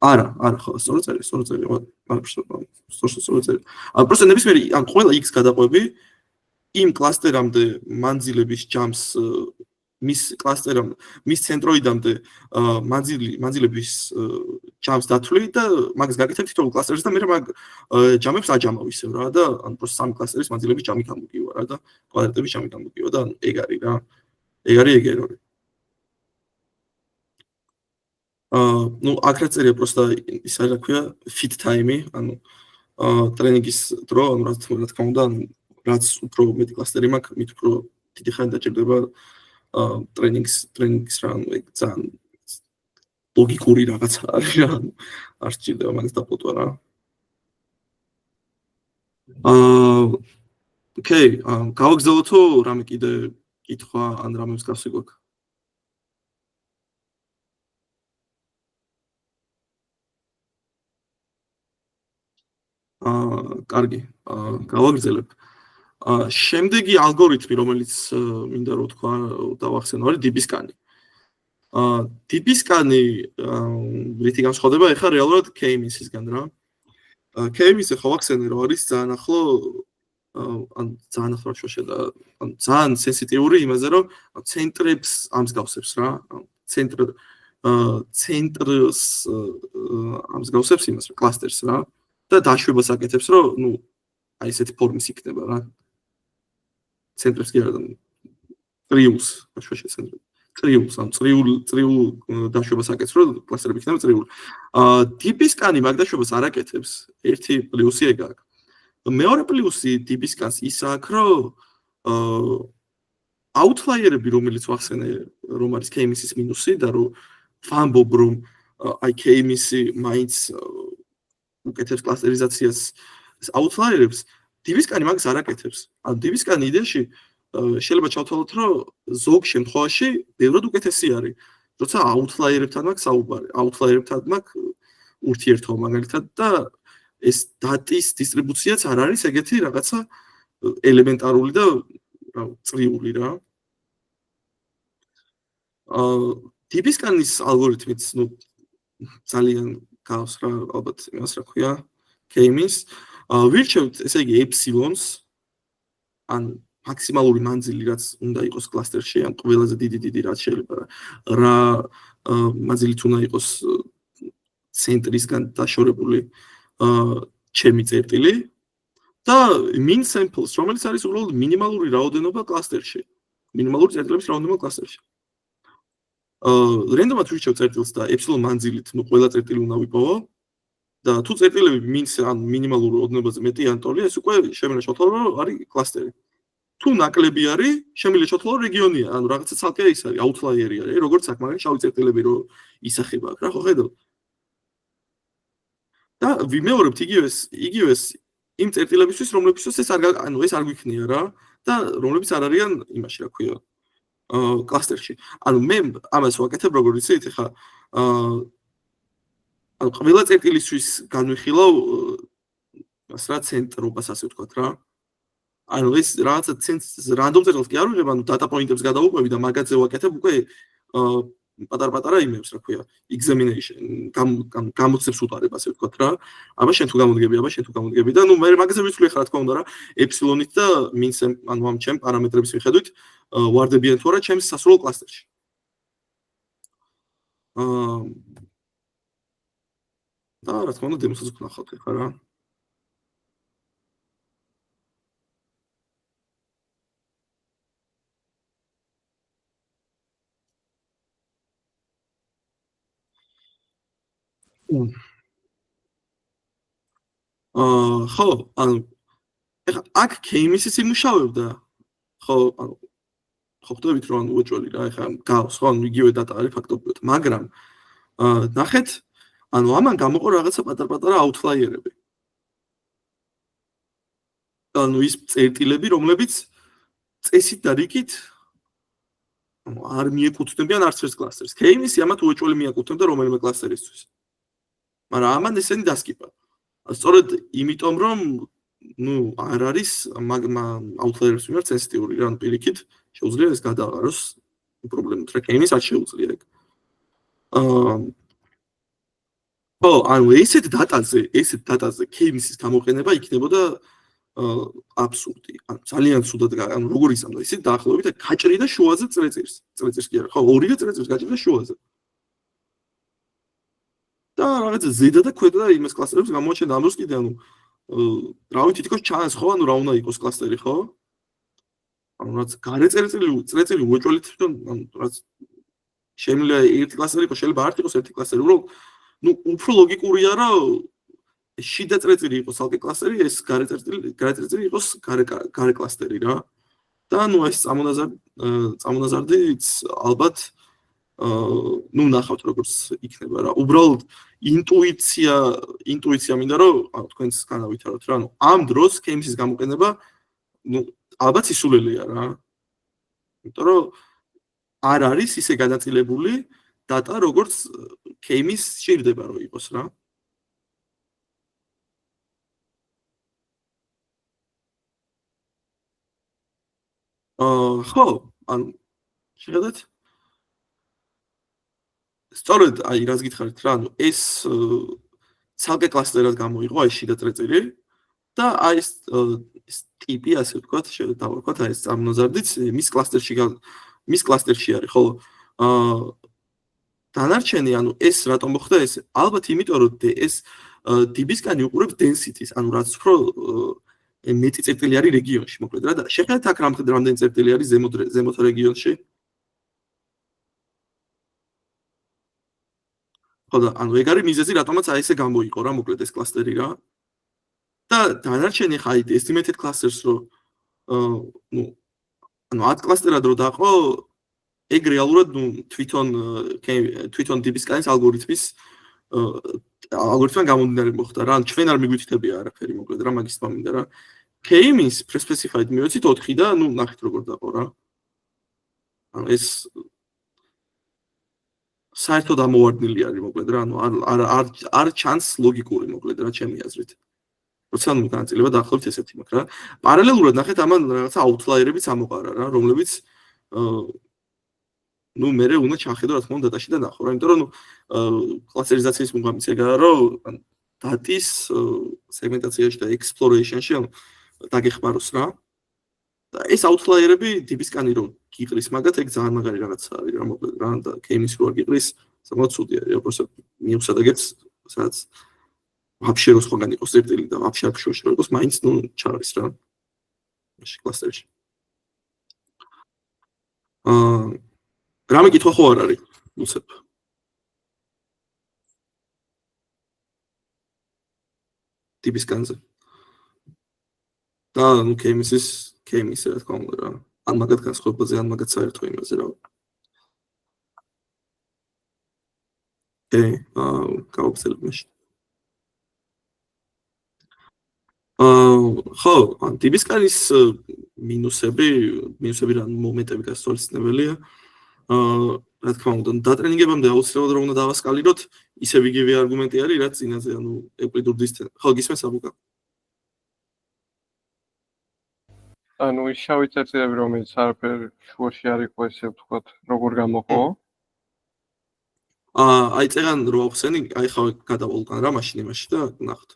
არა, ხო, სწორად წერია, სწორად წერია. ანუ просто ნებისმიერი, ან ყველა x გადაყვები იმ კლასტერამდე მანძილების ჯამს მის კლასტერამდე, მის ცენტროიდამდე მანძილების ჯამს დათვლი და მაგას გაკეთებ თითოეულ კლასტერზე და მე მაგ ჯამებს აჯამავ ისევ რა და ანუ просто სამი კლასტერის მანძილების ჯამი გამოგივა რა და კვადრატების ჯამი გამოგივა და ეგ არის რა. ეგ არის ეგ error-ი. ну აქ რა წერია просто ის არის რა ქვია fit time-ი, ანუ ტრენინგის დრო, ანუ რა თქმა უნდა, რაც უფრო მეტი კლასტერი მაქვს, მით უფრო დიდი ხანი დაჭირდება ტრენინგის რა, ანუ ეგ ძალიან ლოგიკური რაღაცა არის რა, არ სჭირდება მაგას დაპლოტვა რა. ოკეი, გავაგზავნო თუ რამე კიდე კითხვა ან რამე მსგავსი გვაქვს? კარგი, გავაგრძელებ. შემდეგი ალგორითმი, რომელიც მინდა რომ თქვა, დავახსენო, არის DB-scan-ი. DB-scan-ი რითი განსხვავდება ეხლა რეალურად K-means-ისგან რა. K-means-ი ხო ვახსენე, რომ არის ძალიან ახლო, ან ძალიან ახლო შოშა და ძალიან სენსიტიური იმაზე, რომ ცენტრებს ამსგავსებს რა. ცენტრს ამსგავსებს იმას, კლასტერს რა. და დაშვებას აკეთებს, რომ ნუ აი ესეთი ფორმის იქნება რა. ცენტრებს კი არა. ტრიულს, შეშეცენდრება. ტრიულს, ან წრიულ დაშვებას აკეთებს, რომ კლასტერები იქნება წრიული. ტიპისკანი მაგ დაშვებას არ აკეთებს. ერთი პლუსი ეგ აქვს. მეორე პლუსი ტიპისკანს ის აქვს, რომ outlier-ები, რომელიც ვახსენე, რომ არის k-ის მინუსი და რომ ვამბობ, რომ აი k-ისი მაინც უკეთებს კლასტერიზაციას outlier-ებს, ტიპისკანი მაგას არ აკეთებს. ანუ ტიპისკანი იდეაში შეიძლება ჩავთვალოთ, რომ ზოგ შემთხვევაში ბევრად უკეთესი არის, როცა outlier-ებთან მაქვს საუბარი, outlier-ებთან მაქვს ურთიერთობა მაგალითად და ეს დატის დისტრიბუციაც არ არის ეგეთი რაღაცა ელემენტარული და წრიული რა. ტიპისკანის ალგორითმიც, ძალიან გავს რა, ალბათ იმას რა ქვია, k-ის. ვირჩევთ, ესე იგი epsilon-ს, ან მაქსიმალური მანძილი, რაც უნდა იყოს კლასტერში, ან ყველაზე დიდი რაც შეიძლება რა მანძილით უნდა იყოს ცენტრისგან დაშორებული ჩემი წერტილი და min samples, რომელიც არის უბრალოდ მინიმალური რაოდენობა კლასტერში. მინიმალური წერტილების რაოდენობა კლასტერში. რენდომად ვირჩევ წერტილს და epsilon მანძილით, ყველა წერტილი უნდა ვიპოვო და თუ წერტილები ან მინიმალურ ოდენობაზე მეტი ან ტოლია, ეს უკვე შემიძლია შევთვალო, რომ არის კლასტერი. თუ ნაკლები არის, შემიძლია შევთვალო რეგიონია, ანუ რაღაცა ცალკე ის არის, outlier-ი არის, როგორც აქ მაგალითად შავი წერტილები რო ისახება აქ რა, ხო ხედავთ? და ვიმეორებთ იგივეს იმ წერტილებისთვის, რომლებისთვის ეს არ გვიქნია რა და რომლებიც არ არიან იმაში, რა ქვია, კლასტერში. ანუ მე ამას ვაკეთებ როგორ იცით, ეხლა ანუ ყველა წერტილისთვის განვიხილავ რა ცენტრობას ასე ვთქვათ რა. ანუ ეს რაღაცა რანდომ წერტილს კი არ ვიღებ, ანუ data point-ებს გადავუყვები და მაგაზე ვაკეთებ უკვე პატარ-პატარა იმებს, რა ქვია, examination, გამოცდებს უტარებ, ასე ვთქვათ რა. აბა შენ თუ გამოდგები და ნუ მე მაგაზე ვიცვლი ხარ, რა თქმა უნდა რა, epsilon-ით და min ანუ ამ ჩემ პარამეტრების მიხედვით ვარდებიან თუ არა ჩემს სასურველ კლასტერში. და რა თქმა უნდა დემოსაც ვნახავთ ხა რა. ხო, ანუ ეხლა აქ k-ისიც იმუშავებდა. ხო, ანუ ხო ხვდებით რომ უეჭველი რა, ეხლა გავს, ხო, ანუ იგივე data არის ფაქტობრივად, მაგრამ ნახეთ, ანუ ამან გამოყო რაღაცა პატარ-პატარა outlier-ები. ანუ ის წერტილები, რომლებიც წესით და რიგით არ მიეკუთვნებიან არც ერთ კლასტერს. k-ისი ამათ უეჭველი მიაკუთვნებდა რომელიმე კლასტერისთვის. მაგრამ ამან ესენი დასკიპა. სწორედ იმიტომ რომ არ არის outlier-ების მიმართ სენსიტიური რა, პირიქით შეუძლია ეს გადააღაროს პრობლემით რა, k-ის არ შეუძლია ეგ. ხო, ანუ ესეთ დატაზე k-ის გამოყენება იქნებოდა აბსურდი. ანუ ძალიან ცუდად, ანუ როგორ იზამდა ისე დაახლოებით გაჭრი და შუაზე წრეწირს კი არა, ხო, ორივე წრეწირს გაჭრი და შუაზე. და რაღაცა ზედა და ქვედა და იმას კლასტერებს გამოაჩენდა ამ დროს კიდე, ანუ რავი თითქოს ჩანს ხო, ანუ რა უნდა იყოს კლასტერი, ხო? ანუ რაც გარე წრეწირი უეჭველი თვითონ, ანუ რაც შემიძლია ერთი კლასტერი იყოს, შეიძლება არ იყოს ერთი კლასტერი, უბრალოდ ნუ უფრო ლოგიკურია რა შიდა წრეწირი იყოს ალკე კლასტერი, ეს გარე წრეწირი იყოს გარე კლასტერი რა. და ნუ ეს წამონაზარდით ალბათ ნუ ნახავთ როგორც იქნება რა. უბრალოდ ინტუიცია მინდა რომ თქვენს განავითაროთ რა. ანუ ამ დროს k-ის გამოყენება ნუ ალბათ სისულელეა რა. იმიტომ რომ არ არის ისე გადაწილებული data როგორც k-ის შეიძლება რომ იყოს რა. ხო, ანუ შეხედეთ სწორედ აი რას გითხარით რა, ანუ ეს ცალკე კლასტერად გამოიყო აი შიდა წრეწირი და აი ეს ტიპი ასე ვთქვათ, დავარქვათ აი ეს წამონაზარდიც მის კლასტერში არის, ხო? დანარჩენი, ანუ ეს რატომ მოხდა ეს? ალბათ იმიტომ რომ ეს db-სკანი უყურებს density-ს, ანუ რაც უფრო მეტი წერტილი არის რეგიონში, მოკლედ რა და შეხედეთ აქ რამდენი წერტილი არის ზემოთ რეგიონში. ხო და ანუ ეგ არის მიზეზი, რატომაც აი ესე გამოიყო რა, მოკლედ ეს კლასტერი რა. და დანარჩენი ხა აი estimated clusters რო ნუ ანუ 10 კლასტერად რო დაყო, ეგ რეალურად ნუ თვითონ DB-სკანის ალგორითმის ალგორითმიდან გამომდინარე მოხდა რა. ანუ ჩვენ არ მიგვითითებია არაფერი, მოკლედ რა მაგის თქმა მინდა რა. K-means pre-specified მივეცით 4 და ნუ ნახეთ როგორ დაყო რა. ანუ ეს საერთოდ ამოვარდნილი არის მოკლედ რა, ანუ არ ჩანს ლოგიკური მოკლედ რა ჩემი აზრით. როცა ნუ განაწილება დაახლოებით ესეთი მაქვს რა. პარალელურად ნახეთ ამან რაღაცა აუთლაიერებიც ამოყარა რა, რომლებიც ნუ მე უნდა ჩახედო რა თქმა უნდა დატაში და ნახო რა, იმიტომ რომ ნუ კლასტერიზაციის მუღამიც ეგაა რომ დატის სეგმენტაციაში და ექსპლორეიშენში დაგეხმაროს რა. და ეს აუთლაიერები DB-სკანი რო გიყრის მაგათ ეგ ძალიან მაგარი რაღაცა არის რა მოკლედ რა და K-means რო არ გიყრის საკმაოდ ცუდი არის რა просто მიუსადაგებს სადაც вообще რო სხვაგან იყოს წერტილი და вообще არ ფშოში რო იყოს მაინც ნუ ჩარის რა მაშინ კლასტერში რამე კითხვა ხო არ არის უცებ DB-სკანზე და ნუ K-means რა თქმა უნდა რა ან მაგათ განსხვავებაზე ან მაგათ საერთო იმაზე რა გავაგზავნებ მაშინ ხო ან DB-სკანის მინუსები რა მომენტები გასწორებელია რა თქმა უნდა დატრენინგებამდე აუცილებლად რომ უნდა დავასკალიროთ ისევ იგივე არგუმენტი არის რაც წინაზე ანუ ეკვლიურ დისტენს ხო გისმენს აბუკა ანუ ის შავი წერტილები რომელიც არაფერ შუაში არ იყო ესე ვთქვათ როგორ გამოყო აი წეგან რო ახსენი აი ხავ გადავალკან რა მაშინ იმაში და ნახოთ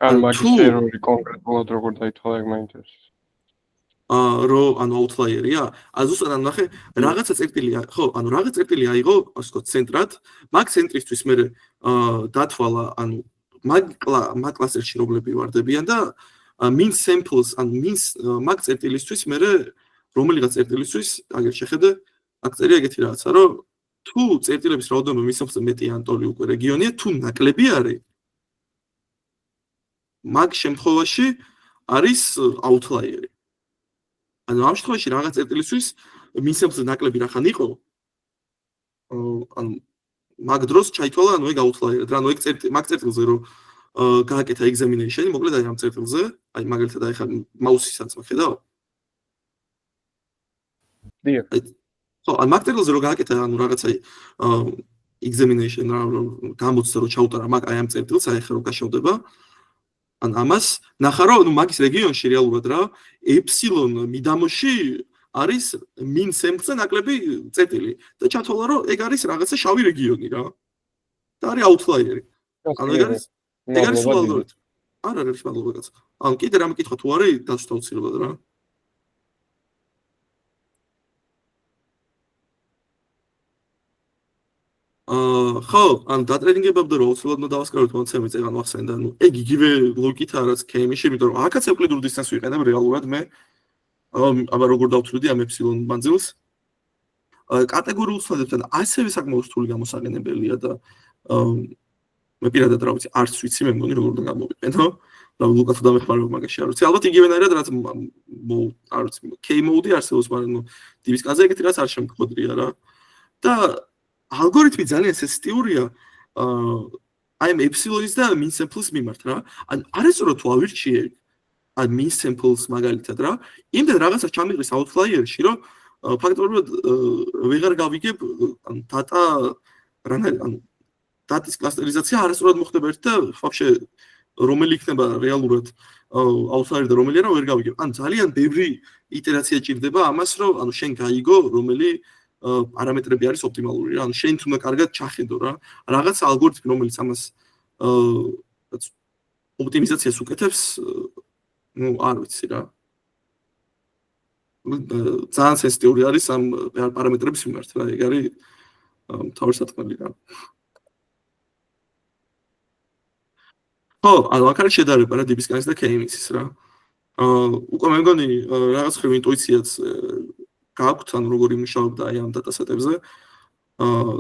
ან მაგის ერორი კონკრეტულად როგორ დაითვალა ეგ მაინტერესებს რო ანუ აუთლაიერია ზუსტად ანუ ნახე რაღაცა წერტილია ხო ანუ რაღაც წერტილი აიღო ასე ვთქვათ ცენტრად მაგ ცენტრისთვის მე დათვალა ანუ მაგ კლასტერში რომლები ვარდებიან და mean samples and means მაგ წერტილისთვის მე რომელიღაც წერტილისთვის აგერ შეხედე აქ წერია ეგეთი რაღაცა რომ თუ წერტილების რაოდენობა მისამხზე მეტი ანტოლი უკვე რეგიონია თუ ნაკლები არის მაგ შემთხვევაში არის აუთლაიერი ანუ ამ შემთხვევაში რაღაც წერტილისთვის მისამხზე ნაკლები რახან იყო ანუ მაგ დროს ჩაითვალა ანუ ეგ აუთლაიერად რა ანუ ეგ მაგ წერტილზე რომ გააკეთა examination-ი, მოკლედ აი ამ წერტილზე, აი მაგალითად აი ხა მაუსისაც ვხედავ. დიახ. ხო, ან მაგ წერტილზე რო გააკეთა ანუ რაღაცა examination რა გამოცდა რო ჩაუტარა მაგ აი ამ წერტილს, აი ხა რო გაშავდება. ან ამას ნახა რომ ნუ მაგის რეგიონში რეალურად რა ეფსილონ მიდამოში არის min samples-ზე ნაკლები წერტილი და ჩათვალა რომ ეგ არის რაღაცა შავი რეგიონი რა. და არის outlier-ი. ანუ ეგ არის ეგ არის სულ ალგორითმი. არ არის მადლობა კაცო. ანუ კიდე რამე კითხვა თუ არის დასვთა უცილებლად რა. ხო, ან დატრენინგებამდე რო უცილებლად უნდა დავასკაროთ მონაცემი წეგან ვახსენე და ნუ ეგ იგივე ლოგიკაა რაც K-means-ში, იმიტომ რომ აქაც ეკვლიურ დისტენსს ვიყენებ რეალურად მე. აბა როგორ დავთვლიდი ამ ეფსილონ მანძილს? კატეგორიულ ცნობებთან ასევე საკმაოდ რთული გამოსაგენებელია და მე პირადად რა ვიცი, არც ვიცი მე მგონი როგორ უნდა გამოვიყენო. და ლუკას დავეხმარებ მაგაში არ ვიცი. ალბათ იგივენაირად რაც არ ვიცი, K-mode არსებობს, მაგრამ ნუ DB-სკანზე ეგეთი რაც არ შემგხვედრია რა. და ალგორითმი ძალიან სენსიტიურია აი ამ ეფსილონის და min samples მიმართ რა. ან არასწორო თუ ავირჩიე ან min samples მაგალითად რა. იმდენ რაღაცა ჩამიყრის outlier-ში, რომ ფაქტობრივად ვეღარ გავიგებ ან data ანუ დატის კლასტერიზაცია არასწორად მოხდება ერთ და вообще რომელი იქნება რეალურად outlier და რომელი არა ვერ გავიგებ. ან ძალიან ბევრი იტერაცია ჭირდება ამას, რომ ანუ შენ გაიგო რომელი პარამეტრები არის ოპტიმალური რა. ანუ შენ თუნდა კარგად ჩახედო რა. რაღაც ალგორითმი რომელიც ამას ოპტიმიზაციას უკეთებს, ნუ არ ვიცი რა. ძალიან სენსიტიური არის ამ პარამეტრების მიმართ რა. ეგ არის თავისათქმელი რა. ხო, ანუ აქ არის შედარება რა დებისკანის და K-მისის რა. უკვე მე მგონი რაღაც ხრივ ინტუიციაც გაქვთ, ანუ როგორ იმუშავებდა აი ამ დატასეტებზე.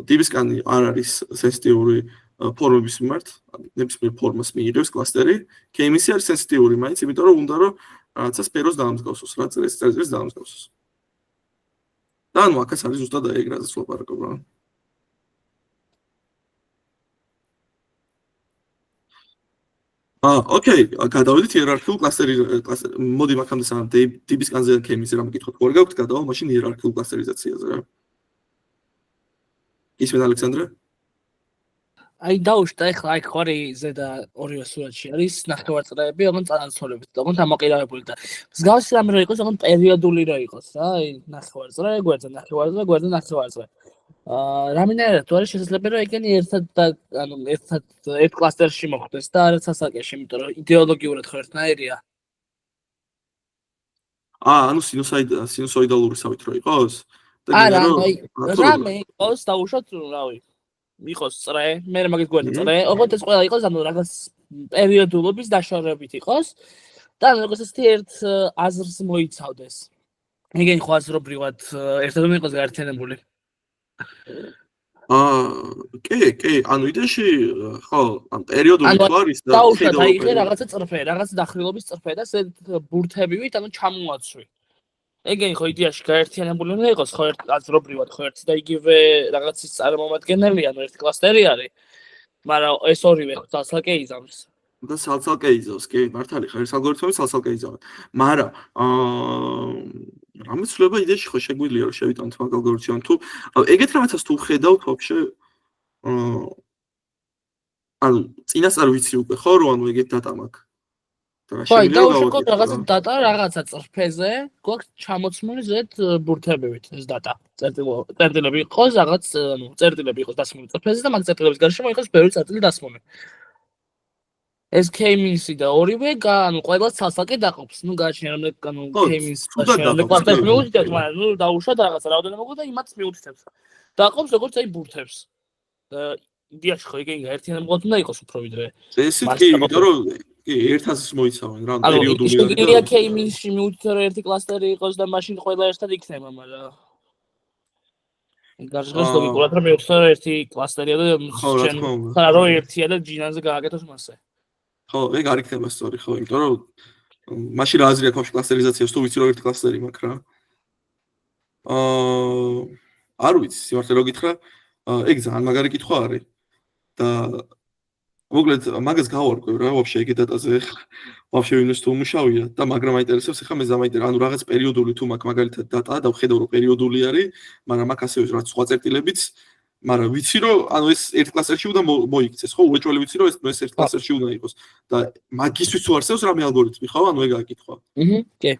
დებისკანი არ არის სენსიტიური ფორმების მიმართ, ნებისმიერ ფორმას მიიღებს კლასტერი. K-მისი არის სენსიტიური, მაინც იმიტომ რომ უნდა რომ რაღაცა სფეროს დაამსგავსოს, რა წერტილს დაამსგავსოს. და ანუ აქაც არის ზუსტად აი ეგ რაზეც ვაპარაკობ რა. ოკეი, გადავედით იერარქიულ მოდი მაგამდე სანამ დებისკანზე და K-მისზე რამ გითხოთ, როგორ გაქვთ გადავალ მაშინ იერარქიულ კლასტერიზაციაზე რა. ისმენ ალექსანდრე? აი დაუშტა ეხლა აი ხარი ზედა ორივე სურათში არის ნახევარწრეები, ოღონდ წანაცვლებით, ოღონდ ამოყირავებული და მსგავსი რამე რო იყოს, ოღონდ პერიოდული რო იყოს რა, აი ნახევარწრე, გვერდზე ნახევარწრე. რამენერად თუ არის შესაძლებელი რომ ეგენი ერთად ერთ კლასტერში მოხდეს და არც ასაკეში, იმიტომ რომ იდეოლოგიურად ხო ერთნაირია. ანუ სინუსოიდალური სავით რო იყოს? არა, აი რამე იყოს დაუშვათ რავი. იყოს წრე, მე მაგის გვერდზე წრე, ოღონდ ეს ყველა იყოს ანუ რაღაც პერიოდულობის დაშორებით იყოს და როგორც ესეთი ერთ აზრს მოიცავდეს. ეგენი ხო აზრობრივად ერთად უნდა იყოს გაერთიანებული. კი, ანუ იდეაში ხო, ან პერიოდული თუ არის და დაუშვათ აი ხე რაღაცა წრფე, რაღაც დახრილობის წრფე და ეს ბურთებივით ანუ ჩამოაცვი. ეგენი ხო იდეაში გაერთიანებული უნდა იყოს, ხო ერთ აზრობრივად ხო ერთი და იგივე რაღაცის წარმომადგენელი, ანუ ერთი კლასტერი არის. მაგრამ ეს ორივე ხო ცალსაკე იზამს. და ცალსაკე იზავს, კი, მართალი ხარ, ეს ალგორითმები ცალსაკე იზავენ. მაგრამ რამე ცვლილება იდეაში ხო შეგვიძლია რომ შევიტანოთ მაგ ალგორითმს თუ ეგეთ რაღაცას თუ ხედავთ ვაფშე ანუ წინასწარ ვიცი უკვე ხო რომ ანუ ეგეთ დატა მაქვს. ხო, დაუშვათ რაღაცა დატა რაღაცა წრფეზე, გვაქვს ჩამოცმული ზედ ბურთებივით ეს დატა. წერტილები იყოს რაღაც, ანუ წერტილები იყოს დასმული წრფეზე და მაგ წერტილების გარშემო იყოს ბევრი წერტილი დასმული. ეს K-მისი და ორივე ანუ ყველა ცალსაკე დაყოფს. ნუ გააჩნია რომ ანუ K-მის კლასტერს მიუთითებს, მაგრამ ნუ დაუშვათ რაღაცა რაოდენობა და იმათ მიუთითებს. დაყოფს როგორც აი ბურთებს. იდეაში ხო ეგენი გაერთიანებულად უნდა იყოს უფრო ვიდრე. ესეც კი, იმიტომ რომ კი, ერთას მოიცავენ რა, პერიოდული არის. შეგიძლია K-მისში მიუთითო რომ ერთი კლასტერი იყოს და მაშინ ყველა ერთად იქნება, მაგრამ გარშემოს ლოგიკურად რომ მიუთითო რომ ერთი კლასტერია და ხარ რომ ერთია და ჯინანზე გააკეთოს მასე. ხო, ეგ არ იქნება სწორი, ხო, იმიტომ რომ მაშინ რა აზრი აქვს კლასტერიზაციას თუ ვიცი რომ ერთი კლასტერი მაქვს რა. არ ვიცი, სიმართლე რომ გითხრა, ეგ ძალიან მაგარი კითხვა არის და მოკლედ მაგას გავარკვევ რა, ვაფშე ეგ დატაზე ვაფშე ვინმეს თუ უმუშავია და მაგრამ მაინტერესებს ახლა მე ზამაინტერესებს, ანუ რაღაც პერიოდული თუ მაქვს მაგალითად დატა და ვხედავ რომ პერიოდული არის, მაგრამ მაგ ასევე რაც სხვა წერტილებიც, მაგრამ ვიცი რომ ანუ ეს ერთ კლასტერში უნდა მოიქცეს, ხო, უეჭველი ვიცი რომ ეს ერთ კლასტერში უნდა იყოს და მაგისთვის თუ არსებობს რამე ალგორითმი, ხო, ანუ ეგაა კითხვა. კი.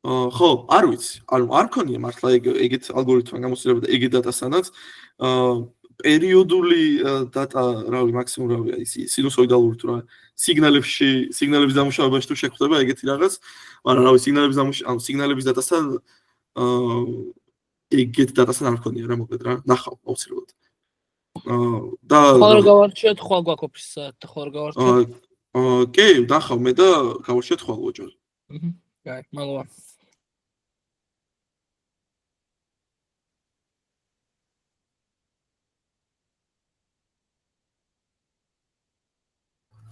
ხო, არ ვიცი. ანუ არ მქონია მართლა ეგეთ ალგორითმი გამოცდილება და ეგეთ დატასანაც პერიოდული დატა, რავი, მაქსიმუმ რავი, აი სინუსოიდალური თუ რა, სიგნალების დამუშავებაში თუ შეხვდება ეგეთი რაღაც, მაგრამ რავი, სიგნალების დატასთან ეგეთ დატასთან არ მქონია რა, მოკლედ რა, ნახავ აუცილებლად. და ხოლმე გავარჩიოთ ხვალ გვაქვს და ხოლმე გავარჩიოთ. კი, ნახავ მე და გავარჩიოთ ხვალ ოჯახ. კაი, მადლობა.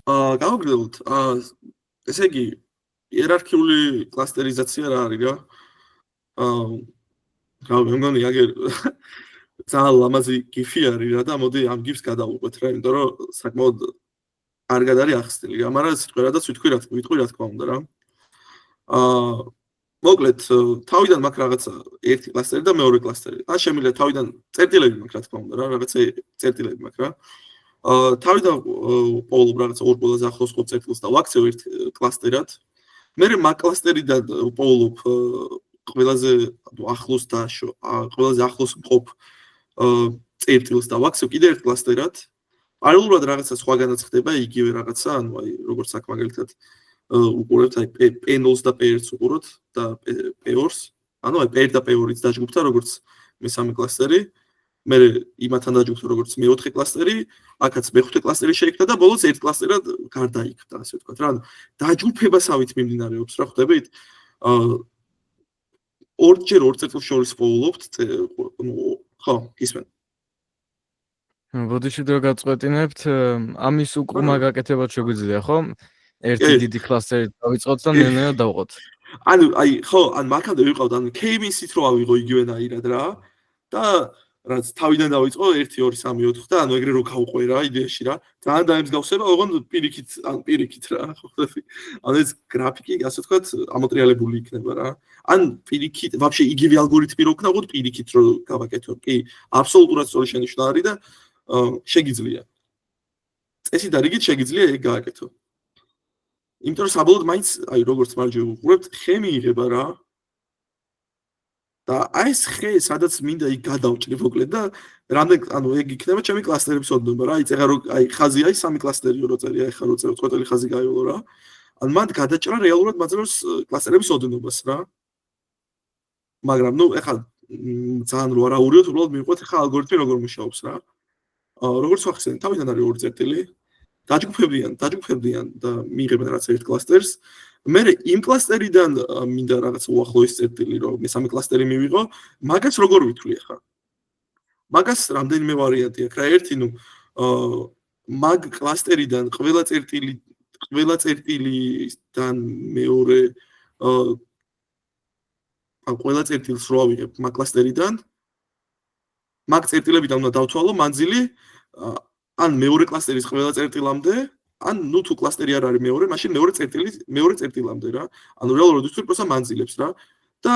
გავაგრძელოთ. ესე იგი, იერარქიული კლასტერიზაცია რა არის რა? მე მგონი აგერ ძალიან ლამაზი გიფი არის რა და მოდი ამ გიფს გადავუყვეთ რა, იმიტომ რომ საკმაოდ კარგად არის ახსნილი რა, მაგრამ სიტყვერადაც ვიტყვი რა თქმა უნდა რა. მოკლედ, თავიდან მაქვს რაღაცა ერთი კლასტერი და მეორე კლასტერი. ან შემიძლია თავიდან წერტილები მაქვს რა თქმა უნდა რა, რაღაცა წერტილები მაქვს რა. თავიდან პოულობ რაღაც ორ ყველაზე ახლოს ყოფ წერტილს და ვაქცევ ერთ კლასტერად. მე მაგ კლასტერიდან პოულობ ყველაზე ახლოს და ყველაზე ახლოს მყოფ წერტილს და ვაქცევ კიდე ერთ კლასტერად. პარალელურად რაღაცა სხვაგანაც ხდება იგივე რაღაცა, ანუ აი როგორც აქ მაგალითად უყურებთ აი P0-ს და P1-ს უყუროთ და P2-ს. ანუ აი P1 და P2-იც დაჯგუფდა როგორც მესამე კლასტერი. მე იმათთან დაჯგუფდა როგორც მეოთხე კლასტერი, აქაც მეხუთე კლასტერი შეიქმნა და ბოლოს ერთ კლასტერად გარდაიქმნა, ასე ვთქვათ რა. ანუ დაჯგუფებასავით მიმდინარეობს რა, ხვდებით? ორჯერ ორ წერტილს შორის პოულობთ, ხო, ისმენ. ბოდიში დრო გაწყვეტინებთ, ამის უკუმა გაკეთებად შეგვიძლია, ხო? ერთი დიდი კლასტერი დავიწყოთ და ნელ-ნელა დავყოთ. ანუ აი ხო, ან მაგამდე ვიყავთ, ანუ K-means-ით რო ავიღო იგივენაირად რა და რაც თავიდან დავიწყო 1 2 3 4 და ანუ ეგრე რო გავყვე რა იდეაში რა. ძალიან დაემსგავსება, ოღონდ პირიქით რა, ხო ხდები? ანუ ეს გრაფიკი, ასე ვთქვათ, ამოტრიალებული იქნება რა. ან პირიქით, ვაფშე იგივე ალგორითმი რო ქნა, უბრალოდ პირიქით რო გავაკეთო. კი, აბსოლუტურად სწორი შენიშვნა არის და შეგიძლია. წესი და რიგით შეგიძლია ეგ გააკეთო. იმიტომ რომ საბოლოოდ მაინც აი როგორც მარჯვე უყურებთ, ხე მიიღება რა. და აი ეს ხე, სადაც მინდა იქ გადავჭრი მოკლედ და რამდენ ანუ ეგ იქნება ჩემი კლასტერების ოდნობა რა. აი წეღა რო აი ხაზი აი 3 კლასტერიო რო წერია, ახლა რო წერო წყვეტილი ხაზი გაიოლო რა. ან მათ გადაჭრა რეალურად მაძლევს კლასტერების ოდნობას რა. მაგრამ ნუ ახლა ძალიან რო არაურიოთ, უბრალოდ მივყვეთ ახლა ალგორითმი როგორ მუშაობს რა. როგორც ვახსენე, თავიდან არის ორი წერტილი. დაჯგუფებდიან და მიიღებენ რაც ერთ კლასტერს. მე იმ კლასტერიდან მინდა რაღაც უახლოეს წერტილი, რომ მესამე კლასტერი მივიღო, მაგას როგორ ვითვლი ახლა? მაგას რამდენიმე ვარიანტი აქვს რა. ერთი, ნუ მაგ კლასტერიდან ყველა წერტილიდან მეორე ან ყველა წერტილს რო ავიღებ მაგ კლასტერიდან, მაგ წერტილებიდან უნდა დავთვალო მანძილი ან მეორე კლასტერის ყველა წერტილამდე, ან ნუ თუ კლასტერი არ არის მეორე, მაშინ მეორე წერტილამდე რა. ანუ რეალურად ვთვლი პროსა მანძილებს რა. და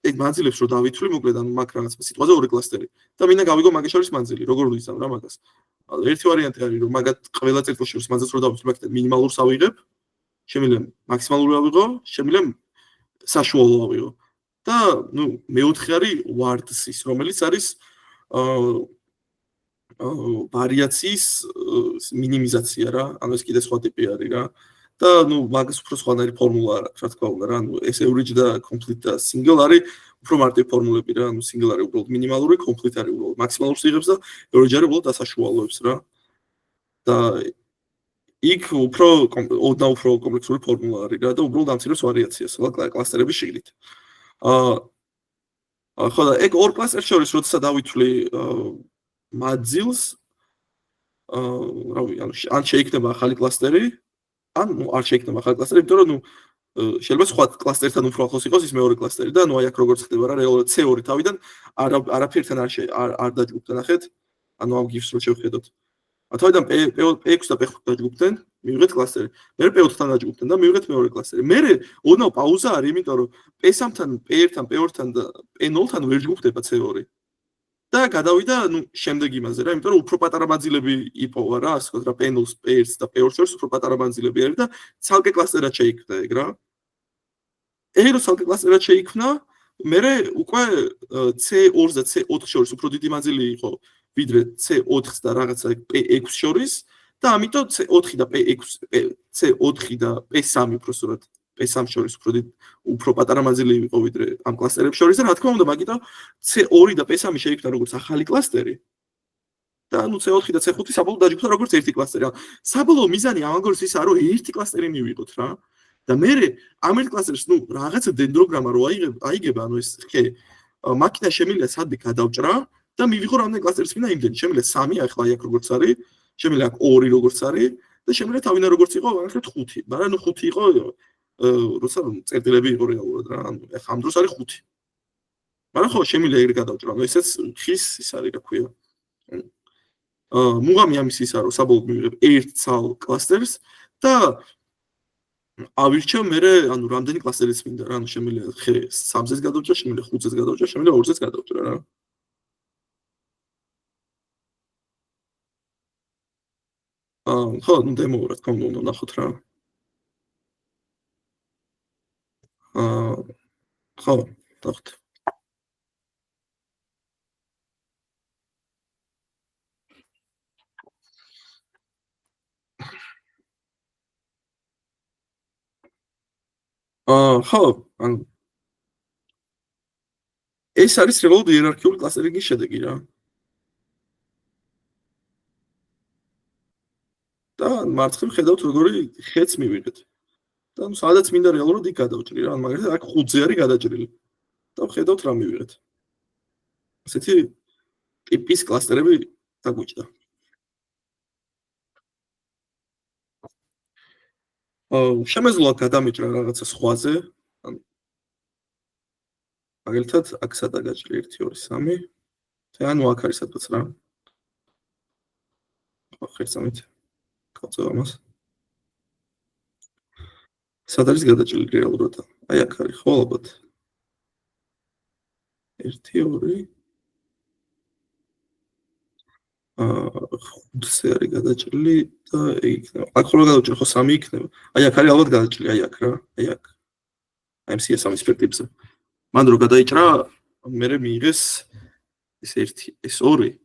ეგ მანძილებს რო დავითვლი, მოკლედ ანუ მაგ რაღაც სიტყვაზე ორი კლასტერი. და მინდა გავიგო მაგის შორის მანძილი, როგორ ვიზამ რა მაგას. ერთი ვარიანტი არის, რომ მაგათ ყველა წერტილს შორის მანძილს რო დავვითვლი, მაგით მინიმალურს ავიღებ, შემიძლია მაქსიმალური ავიღო, შემიძლია საშუალო ავიღო. და ნუ მეოთხე არის ward's-ის, რომელიც არის ვარიაციის მინიმიზაცია რა, ანუ ეს კიდე სხვა ტიპი არის რა. და ნუ მაგას უფრო სხვანაირი ფორმულა აქვს, რა თქმა უნდა რა, ანუ ეს average და complete და single არის უფრო მარტივი ფორმულები რა, ანუ single არის უბრალოდ მინიმალური, complete არის უბრალოდ მაქსიმალურს იღებს და average არის უბრალოდ დასაშუალოებს რა. და იქ უფრო კომპლექსური ფორმულა არის რა და უბრალოდ ამცირებს ვარიაციას კლასტერების შიგნით. ხო და ეგ ორ კლასტერს შორის როცა დავითვლი მანძილს, რავი, ანუ ან შეიქმნება ახალი კლასტერი, ან ნუ არ შეიქმნება ახალი კლასტერი, იმიტომ რომ ნუ შეიძლება სხვა კლასტერთან უფრო ახლოს იყოს ის მეორე კლასტერი და ნუ აი აქ როგორც ხდება რა, რეალურად C2 თავიდან არაფერთან არ დაჯგუფდა, ნახეთ? ანუ ამ GIF-ს რო შევხედოთ. თავიდან P6 და P5 დაჯგუფდნენ, მივიღეთ კლასტერი. მე P4-თან დაჯგუფდნენ და მივიღეთ მეორე კლასტერი. მე ოდნავ პაუზა არის, იმიტომ რომ P3-თან, P1-თან, P2-თან და P0-თან ვერ ჯგუფდება C2. და გადავიდა, ნუ შემდეგ იმაზე რა, იმიტომ რომ უფრო პატარა მანძილები იპოვა რა, ასე ვთქვათ რა, P0-ს, P1-ს და P2-ს შორის უფრო პატარა მანძილები არის და ცალკე კლასტერად შეიქმნა ეგ რა. ეგ რო ცალკე კლასტერად შეიქმნა, მე უკვე C2-ს და C4-ს შორის უფრო დიდი მანძილი იყო, ვიდრე C4-ს და რაღაცა P6-ს შორის და ამიტომ C4 და C4 და P3 უბრალოდ P3 შორის უფრო პატარა მანძილი იყო ვიდრე ამ კლასტერებს შორის და რა თქმა უნდა მაგიტო C2 და P3 შეიქმნა როგორც ახალი კლასტერი და ანუ C4 და C5 საბოლოოდ დაჯგუფდა როგორც ერთი კლასტერი. საბოლოო მიზანი ამ ალგორითმის არის რომ ერთი კლასტერი მივიღოთ რა. და მე ამ ერთ კლასტერს ნუ რაღაცა დენდროგრამა რო აიგება, ანუ ეს ხე მაკინა შემიძლია სადმე გადავჭრა და მივიღო რამდენი კლასტერის მინდა იმდენი. შემიძლია 3, ახლა აქ როგორც არის, შემიძლია აქ 2 როგორც არის და შემიძლია თავიდან როგორც იყო, ახლა 5. მაგრამ ნუ 5 იყო როცა წერტილები იყო რეალურად რა, ანუ ახლა ამ დროს არის 5. მაგრამ ხო შემიძლია ეგრე გადავჭრა. ანუ ესეც ხის ის არის, რა ქვია. მუღამი ამის ის არის, რომ საბოლოოდ მივიღებ ერთ ცალ კლასტერს და ავირჩევ მე ანუ რამდენი კლასტერიც მინდა რა, ანუ შემიძლია ხე 3-ზეც გადავჭრა, შემიძლია 5-ზეც გადავჭრა, შემიძლია 2-ზეც გადავჭრა რა. ხო, ნუ დემო რა თქმა უნდა ნახოთ რა. ხო, დავხთ. ხო, ანუ ეს არის რეალურად იერარქიული კლასტერინგის შედეგი რა. და მარცხნივ ხედავთ როგორი ხეც მივიღეთ. და ნუ სადაც მინდა რეალურად იქ გადავჭრი რა, მაგალითად აქ 5-ზე არის გადაჭრილი. და ხედავთ რა მივიღეთ. ესეთი ტიპის კლასტერები დაგვიჭდა. შემეძლო გადამეჭრა რაღაცა სხვაზე. მაგალითად აქ სადა გაჭრი 1 2 3. ანუ აქ არის სადღაც რა. ხერხემით. გავწევ ამას. სად არის გადაჭრილი რეალურად? აი აქ არის ხო ალბათ. 1 2 5-ზე არის გადაჭრილი და იქნება. აქ ხოლმე გადაჭრილი ხო 3 იქნება. აი აქ არის ალბათ გადაჭრილი, აი აქ რა, აი აქ. აი CS3-ის პერტიპზე. მან რო გადაიჭრა, მე მიიღეს ეს 1, ეს 2.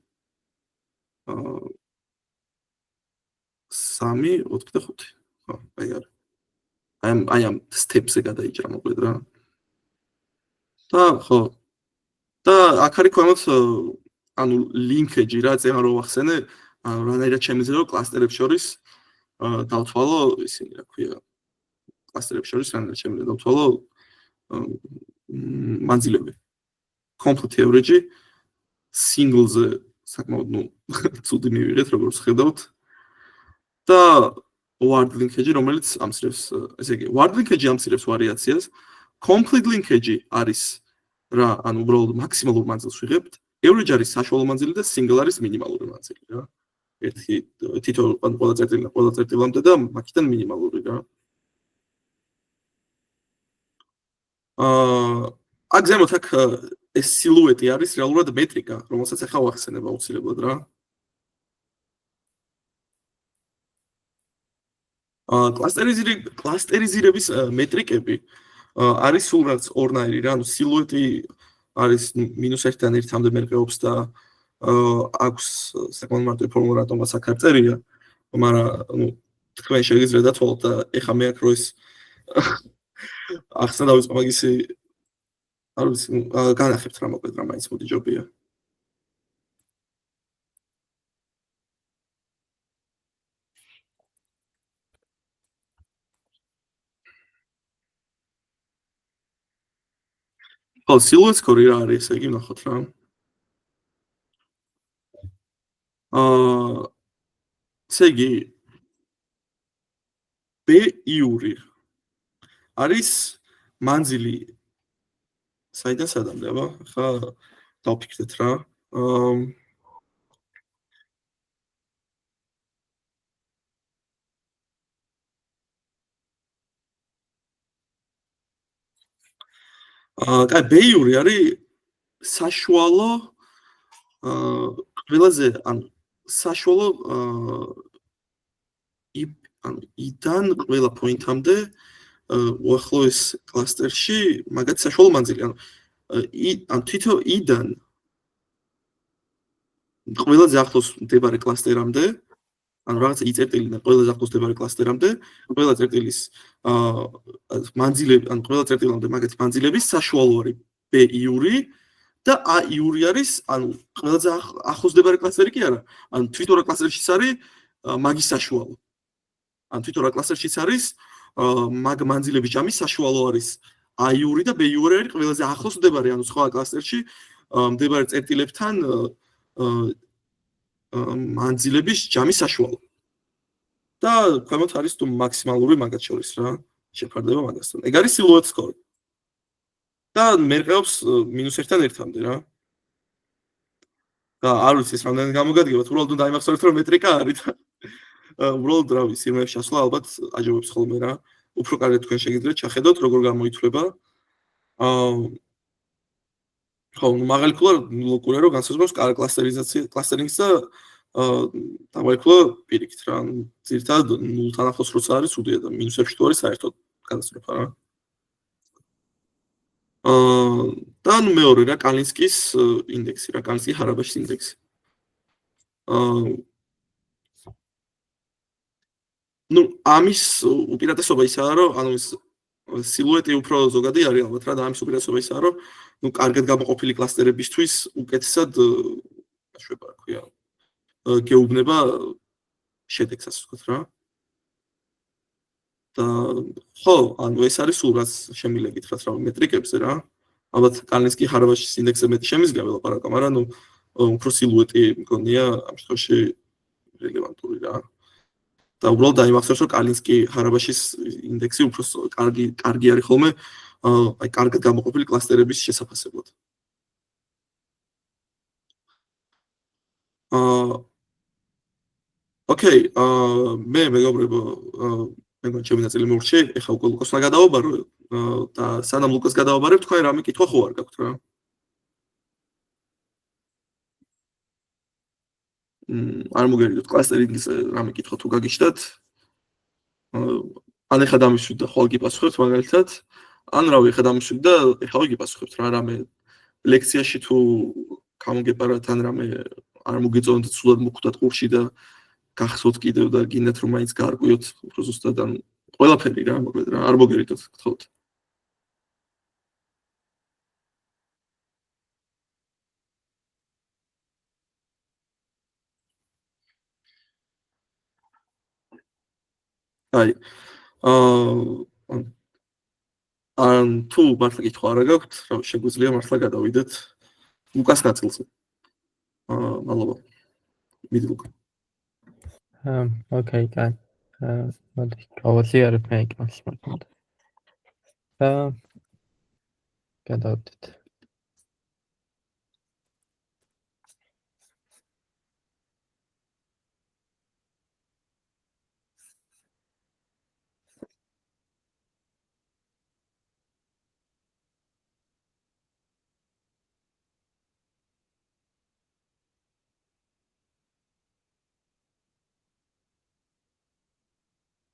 3, 4 და 5. ხო, აი არის. აი ამ სტეპზე გადაიჭრა მოკლედ რა. და ხო. და აქ არის ქვემოთ ანუ ლინკეჯი რა, წერა რო ვახსენე, რანაირად შემიძლია კლასტერებს შორის დავთვალო ისინი რა ქვია. კლასტერებს შორის რანაირად შემიძლია დავთვალო მანძილები. Complete average single-ზე საკმაოდ ნუ ცუდი მივიღეთ, როგორც ხედავთ. და word linkage, რომელიც ამცირებს, ესე იგი, word linkage ამცირებს ვარიაციას, complete linkage არის რა, ანუ უბრალოდ მაქსიმალურ მანძილს ვიღებთ. Average არის საშუალო მანძილი და single არის მინიმალური მანძილი რა. ერთი თითო ყველა წერტილამდე და მაგიდან მინიმალური რა. აქ ზემოთ აქ ეს სილუეტი არის რეალურად მეტრიკა, რომელსაც ახლა ვახსენებ აუცილებლად რა. კლასტერიზირების მეტრიკები არის სულ რაც ორნაირი რა, ანუ სილუეტი არის -1-დან 1-მდე მერყეობს და აქვს საკმაოდ მარტივი ფორმულა რატომაც აქ არ წერია, მაგრამ ნუ თქვენ შეგიძლიათ დათვალოთ და ეხა მე აქ რო ეს ახსნა დავიწყო მაგისი არ ვიცი, განახებთ რა მოკლედ რა მაინც მოდი ჯობია. ხო, silhouette score რა არის, ესე იგი ნახოთ რა. ესე იგი B-იური არის მანძილი საიდან სადამდე, აბა, ხა დავფიქრდეთ რა. კაი, B-იური არის საშუალო ყველაზე ან საშუალო ანუ I-დან ყველა პოინტამდე უახლოეს კლასტერში მაგათ საშუალო მანძილი, ანუ თითო I-დან ყველაზე ახლოს მდებარე კლასტერამდე, ანუ რაღაცა I წერტილიდან ყველაზე ახლოს მდებარე კლასტერამდე, ყველა წერტილის მანძილები, ანუ ყველა წერტილამდე მაგათ მანძილების საშუალო არის B-იური და A-იური არის, ანუ ყველაზე ახლოს მდებარე კლასტერი კი არა, ანუ თვითონ რა კლასტერშიც არის მაგის საშუალო. ანუ თვითონ რა კლასტერშიც არის მაგ მანძილების ჯამის საშუალო არის A-იური და B-იური არის ყველაზე ახლოს მდებარე, ანუ სხვა კლასტერში მდებარე წერტილებთან მანძილების ჯამის საშუალო. და ქვემოთ არის თუ მაქსიმალური მაგათ შორის რა, შეფარდება მაგასთან. ეგ არის silhouette score. და მერყეობს -1-დან 1-მდე რა. და არ ვიცი ეს რამდენი გამოგადგებათ, უბრალოდ უნდა იმახსოვრეთ რომ მეტრიკა არის და უბრალოდ რა ვიცი, იმებს ჩასვლა ალბათ აჯობებს ხოლმე რა. უფრო კარგად თქვენ შეგიძლიათ ჩახედოთ როგორ გამოითვლება. ხო, მაგალითად ლოკურია რომ განსაზღვრავს კლასტერინგს და დავაიქვა პირიქით რა, ძირითადად 0-თან ახლოს როცა არის უდია და -6 თუ არის საერთოდ კატასტროფა რა. და მეორე რა, კალინსკის ინდექსი რა, კალინსკის ჰარაბაშის ინდექსი. ნუ ამის უპირატესობა ისაა, რომ ანუ ეს სილუეტი უფრო ზოგადი არის ალბათ რა და ამის უპირატესობა ისაა, რომ ნუ კარგად გამოყოფილი კლასტერებისთვის უკეთესად შვება რა ქვია. გეუბნება შედეგს ასე ვთქვათ რა. და ხო, ანუ ეს არის სულ რაც შემიძლია გითხრათ რა მეტრიკებზე რა. ალბათ კალინსკი ხარაბაშის ინდექსზე მეტი შემიძლია ველაპარაკო, მაგრამ ნუ უფრო სილუეტი მგონია ამ შემთხვევაში რელევანტური რა. და უბრალოდ დაიმახსოვროს რომ კალინსკი ხარაბაშის ინდექსი უფრო კარგი არის ხოლმე აი კარგად გამოყოფილი კლასტერების შესაფასებლად. ოკეი, მე მეგობრებო, მეგონა ჩემი ნაწილი მოვრჩი, ეხლა უკვე ლუკასთან გადავაბარო და სანამ ლუკას გადავაბარებ, თქვენ რამე კითხვა ხო არ გაქვთ რა? არ მოგერიდოთ კლასტერინგის რამე კითხვა თუ გაგიჩნდათ. ან ეხლა დამისვით და ხვალ გიპასუხებთ მაგალითად, ან რავი, ეხლა დამისვით და ეხლა გიპასუხებთ რა რამე ლექციაში თუ გამოგეპარათ ან რამე არ მოგეწონათ სულად მოხვდათ ყურში და გახსოვთ კიდევ და გინდათ რომ მაინც გაარკვიოთ უფრო ზუსტად ან ყველაფერი რა მოკლედ რა არ მოგერიდოთ გთხოვთ. აი ან თუ მართლა კითხვა არ გაქვთ, რა შეგვიძლია მართლა გადავიდეთ ლუკას ნაწილზე. მადლობა. მიდი ლუკა. Okay, კაი. მოდი, გავაზიარებ მე იქნას მაგრამ. გადავდეთ.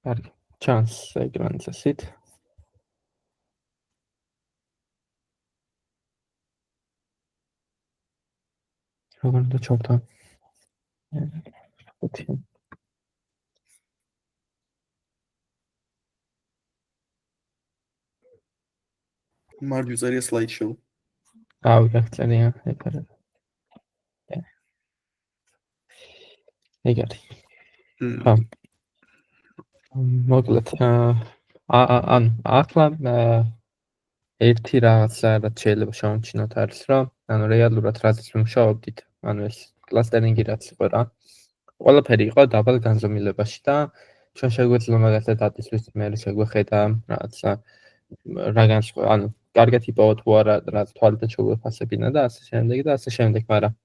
კარგი, ჩანს ეკრანზე სით. როგორ უნდა ჩავთა? მარჯვ წერია slideshow. გაგწერია ეკრანი. ეგარი. მოკლედ ან ახლა ერთი რაღაცა რაც შეიძლება შევამჩნიოთ არის რომ ანუ რეალურად რაზეც ვიმუშაობდით ანუ ეს კლასტერინგი რაც იყო რა ყველაფერი იყო დაბალ განზომილებაში და ჩვენ შეგვეძლო მაგალითად დატისთვის მე შეგვეხედა რაღაცა რა განსხვავება ანუ კარგად იპოვოთ თუ არა რაც თვალიდან შეგვეფასებინა და ასე შემდეგ და ასე შემდეგ მაგრამ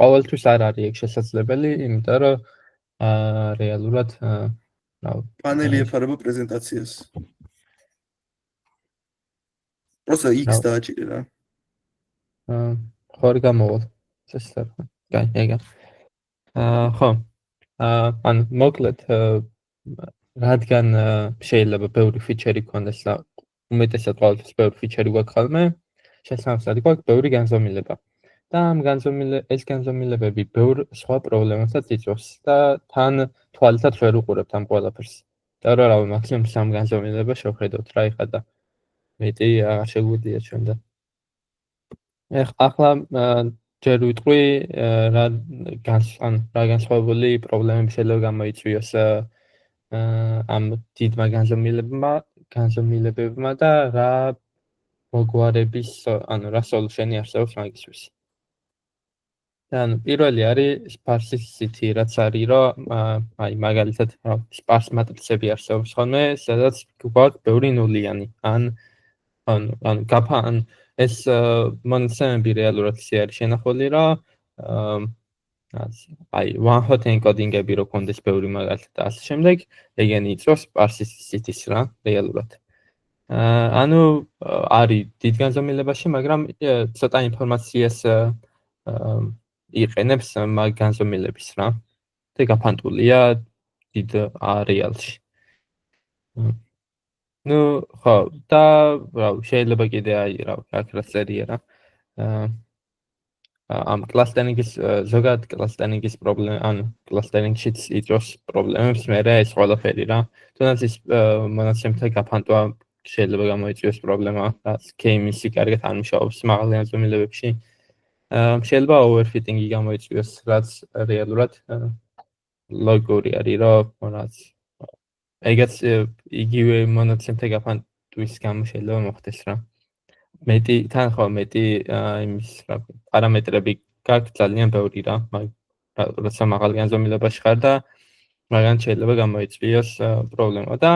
ყოველთვის არ არის ეგ შესაძლებელი იმიტომ რომ რეალურად პანელი ეფარება პრეზენტაციას. Просто X დააჭირე რა. ხარ გამოვალ. შესაძლოა. კაი, ეგა. ხო. ან მოკლედ რადგან შეიძლება ბევრი ფიჩერი გქონდეს და უმეტესად ყოველთვის ბევრი ფიჩერი გვაქვს ხოლმე, შესაძლოა გვაქვს ბევრი განზომილება. და ამ განზომილებები ბევრ სხვა პრობლემასაც იწვევს და თან თვალითაც ვერ უყურებთ ამ ყველაფერს. და რა მაქსიმუმ 3 განზომილება შევხედოთ რა ეხლა და მეტი აღარ შეგვიძლია ჩვენ და ახლა ჯერ ვიტყვი რა განსხვავებული პრობლემები შეიძლება გამოიწვიოს ამ დიდმა განზომილებებმა და რა მოგვარების ანუ რა სოლუშენი არსებობს მაგისთვის. ანუ პირველი არის sparsity რაც არის რომ აი მაგალითად sparse matrix-ები არსებობს ხოლმე, სადაც გვაქვს ბევრი ნულიანი ან გაფან ეს მონაცემები რეალურად ისე არის შენახული რომ აი one hot encoding-ები რო კონდეს ბევრი მაგალითად და ასე შემდეგ, ეგენი იწვევს sparsity-ს რა რეალურად. ანუ არის დიდ განზომილებაში, მაგრამ ცოტა ინფორმაციას იყენებს მაგ განზომილების რა. და გაფანტულია დიდ რეალში. ნუ ხო, და რა შეიძლება კიდე აი რა აქაც წერია რა. ამ კლასტერინგის ზოგადად კლასტერინგის პრობლემა, ანუ კლასტერინგშიც იწვევს პრობლემებს, მე ეს ყველაფერი რა. თუნდაც ის მონაცემთა გაფანტვა შეიძლება გამოიწვიოს პრობლემა, რაც KMS-ი კარგად არ მუშაობს მაღალ განზომილებებში. შეიძლება overfitting-ი გამოიწვიოს, რაც რეალურად ლოგური არის, რომ რაც ეგაც იგივე მონაცემთა გაფანტვის გამო შეიძლება მოხდეს რა. მეტი თან ხო მეტი იმის რა პარამეტრები გაქვს ძალიან ბევრი რა, როცა მაღალ განზომილებაში ხარ და მაგან შეიძლება გამოიწვიოს პრობლემა და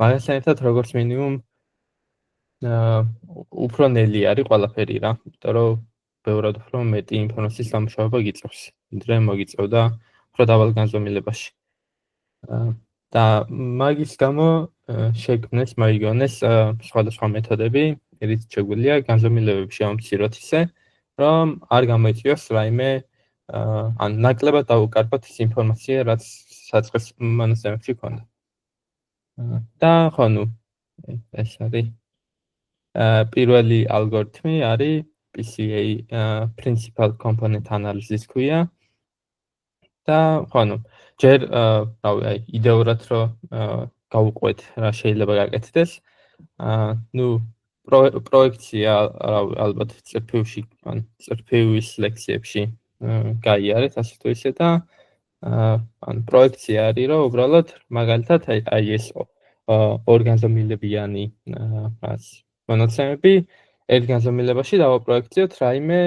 მაგასთან ერთად როგორც მინიმუმ უფრო ნელი არის ყველაფერი რა, იმიტომ რომ ბევრად უფრო მეტი ინფორმაციის დამუშავება გიწევს, ვიდრე მოგიწევდა უფრო დაბალ განზომილებაში. და მაგის გამო შექმნეს მოიგონეს სხვადასხვა მეთოდები, რით შეგვიძლია განზომილებები შევამციროთ ისე, რომ არ გამოიწვიოს რაიმე ან ნაკლებად დაუკარგოთ ის ინფორმაცია, რაც საწყის მონაცემებში ქონდა. და ხო ნუ ეს არის პირველი ალგორითმი არის PCA Principal Component Analysis ქვია. და ხო ნუ ჯერ რავი აი იდეურად რომ გავუყვეთ რა შეიძლება გაკეთდეს ნუ პროექცია რავი ალბათ CPU-ში ან CPU-ის ლექციებში გაიარეთ ასე თუ ისე და ან პროექცია არის რომ უბრალოდ მაგალითად აი ეს ორგანზომილებიანი რაც მონაცემები ერთ განზომილებაში დავაპროექციოთ რაიმე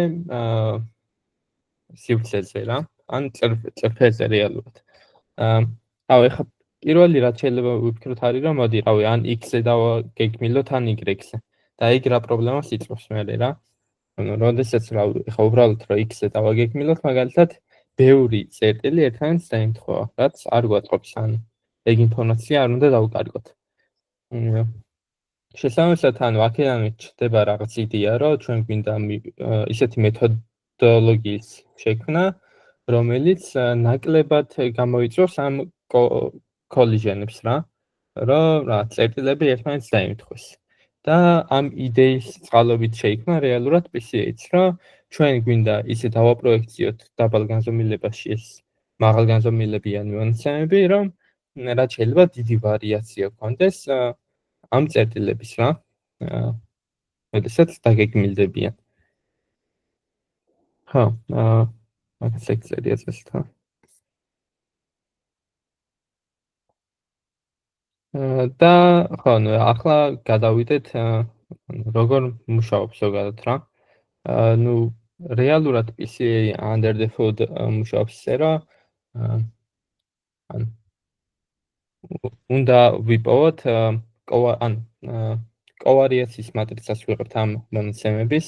სივრცეზე რა ან წერფეზე რეალურად. რავი ხა პირველი რაც შეიძლება ვიფიქროთ არის რომ მოდი რავი ან x-ზე დავაგეგმილოთ ან y-ზე. და ეგ რა პრობლემას იწვევს მერე რა. ანუ როდესაც რავი ხა უბრალოდ რომ x-ზე დავაგეგმილოთ მაგალითად ბევრი წერტილი ერთმანეთს დაემთხვევა, რაც არ გვაწყობს ან ეგ ინფორმაცია არ უნდა დავუკარგოთ. შესაბამისად ანუ აქედანვე ჩდება რაღაც იდეა რომ ჩვენ გვინდა ისეთი მეთოდოლოგიის შექმნა რომელიც ნაკლებად გამოიწვევს ამ კოლიჟენებს რა რომ რა წერტილები ერთმანეთს დაემთხვეს და ამ იდეის წყალობით შეიქმნა რეალურად PCA-ც რომ ჩვენ გვინდა ისე დავაპროექციოთ დაბალ განზომილებაში ეს მაღალ განზომილებიანი მონაცემები რომ რაც შეიძლება დიდი ვარიაცია გქონდეს ამ წერტილების რა როდესაც დაგეგმილდებიან ხო მაგას ლექცია წესდა და ხო ნუ ახლა გადავიდეთ როგორ მუშაობს ზოგადად რა ნუ რეალურად PCA under the hood მუშაობს ისე რომ ან უნდა ვიპოვოთ ან კოვარიაციის მატრიცას ვიღებთ ამ მონაცემების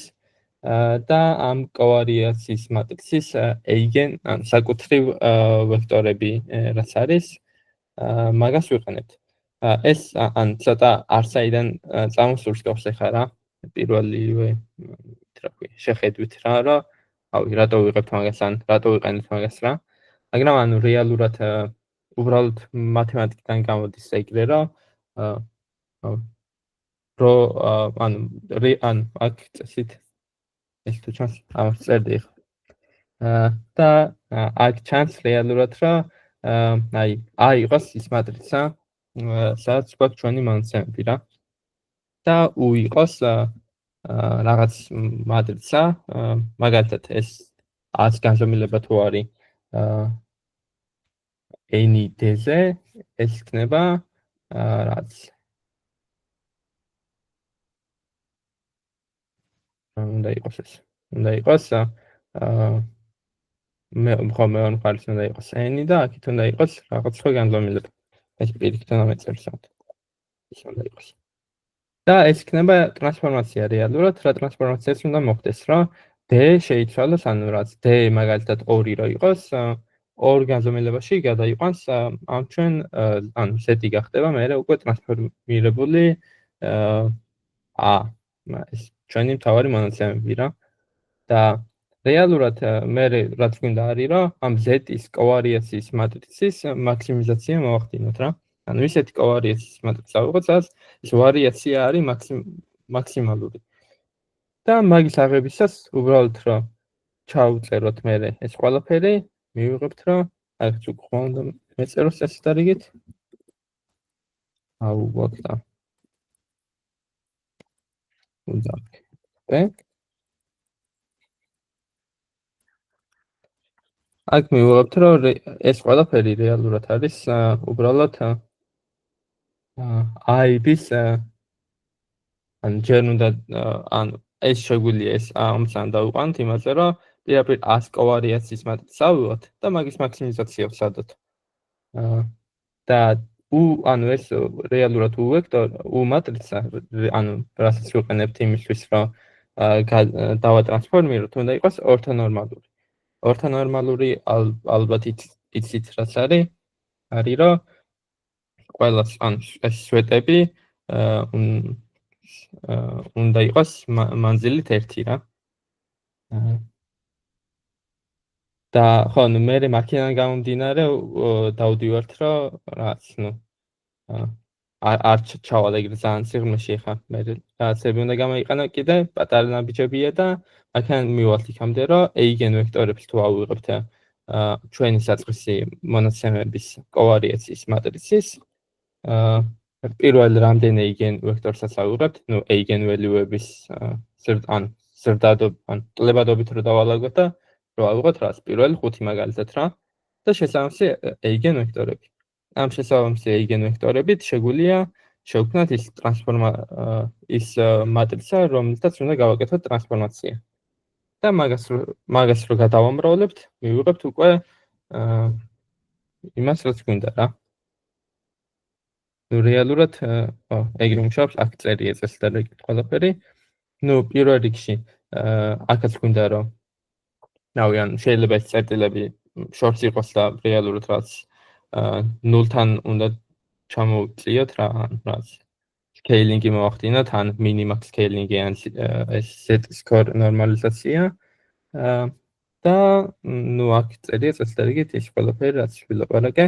და ამ კოვარიაციის მატრიცის ეიგენ ან საკუთრივ ვექტორები რაც არის მაგას ვიყენებთ. ეს ან ცოტა არსაიდან წამოსულს გავს ახლა რა პირველივე რა ქვია შეხედვით რა რომ ავი რატო ვიღებთ მაგას ან რატო ვიყენებთ მაგას რა მაგრამ ანუ რეალურად უბრალოდ მათემატიკიდან გამოდის ეგრე რომ ან აქ წესით ეს თუ ჩანს ამას წერდი და აქ ჩანს რეალურად რომ აი იყოს ის მატრიცა სადაც გვაქვს ჩვენი მონაცემები რა და u იყოს რაღაც მატრიცა მაგალითად ეს 10 განზომილება თუ არის any d-ზე ეს იქნება რაც უნდა იყოს ეს უნდა იყოს მე მხოლოდ ხარს უნდა იყოს n და აქეთ უნდა იყოს რაღაც სხვა განზომილება ეს პირიქით უნდა მეწერს ეს უნდა იყოს და ეს იქნება ტრანსფორმაცია რეალურად რა ტრანსფორმაციაც უნდა მოხდეს რა d შეიცვალოს ანუ რაც d მაგალითად 2 რო იყოს ორ განზომილებაში გადაიყვანს ამ ჩვენ ანუ z-ი გახდება მე უკვე ტრანსფორმირებული ეს ჩვენი მთავარი მონაცემები რა და რეალურად მე რაც გვინდა არის რომ ამ z-ის კოვარიაციის მატრიცის მაქსიმიზაცია მოვახდინოთ რა ანუ ისეთი კოვარიაციის მატრიცა ვიღოთ სადაც ეს ვარიაცია არის მაქსიმალური და მაგის აღებისას უბრალოდ რომ ჩავწეროთ მე ეს ყველაფერი მივიღებთ რომ აქ უკვე უნდა მეწეროს ეს დარიგით აუ ვაკდა უნდა აქ მივიღებთ, რომ ეს ყველაფერი რეალურად არის უბრალოდ აიბის ან ჯერ უნდა ან ეს შეგვიძლია ეს ამცან დავუყანთ იმაზე, რომ პირდაპირ 100 კოვარიაციის მატრიცას ავიღოთ და მაგის მაქსიმიზაცია ვსადოთ. და ანუ ეს რეალურად U მატრიცა, ანუ რასაც ვიყენებთ იმისთვის, რომ დავატრანსფორმიროთ, უნდა იყოს ორთონორმალური. ორთონორმალური ალბათ იცით რაც არის, რომ ყველას ანუ ეს სვეტები უნდა იყოს მანძილით 1 რა. და ხო, ნუ მე მაქინან გამომდინარე დავდივართ, რომ რაც, ნუ არ ჩავალ ეგრე ძალიან სიღრმეში ხა, მე რაღაცები უნდა გამოიყენო კიდე, პატარა ნაბიჯებია და აქან მივალთ იქამდე, რომ ეიგენ ვექტორებს თუ ავიღებთ ჩვენი საწყისი მონაცემების კოვარიაციის მატრიცის, პირველ რამდენი ეიგენ ვექტორსაც ავიღებთ, ნუ ეიგენ ველიუების ან ზრდადობით, ან კლებადობით რო დავალაგოთ და რო ავიღოთ რას, პირველი 5 მაგალითად რა და შესაბამისი ეიგენ ვექტორები. ამ შესაბამისი ეიგენ ვექტორებით შეგვიძლია შევქმნათ ის მატრიცა, რომელსაც უნდა გავაკეთოთ ტრანსფორმაცია. და მაგას რო გადავამრავლებთ, მივიღებთ უკვე იმას, რაც გვინდა რა. ნუ რეალურად ეგრე მუშაობს, აქ წერია წესდა ყველაფერი. ნუ პირველ რიგში აქაც გვინდა რომ ნავიან შეიძლება ეს წერტილები შორტს იყოს და რეალურად რაც 0-თან უნდა ჩამოვწიოთ რა, რაც სკეილინგი მოვახდინოთ, ან მინიმაქს სკეილინგი, ან ეს Z-score ნორმალიზაცია. და ნუ აქ წერია წესდა რიგით ის ყველაფერი რაც ვილაპარაკე.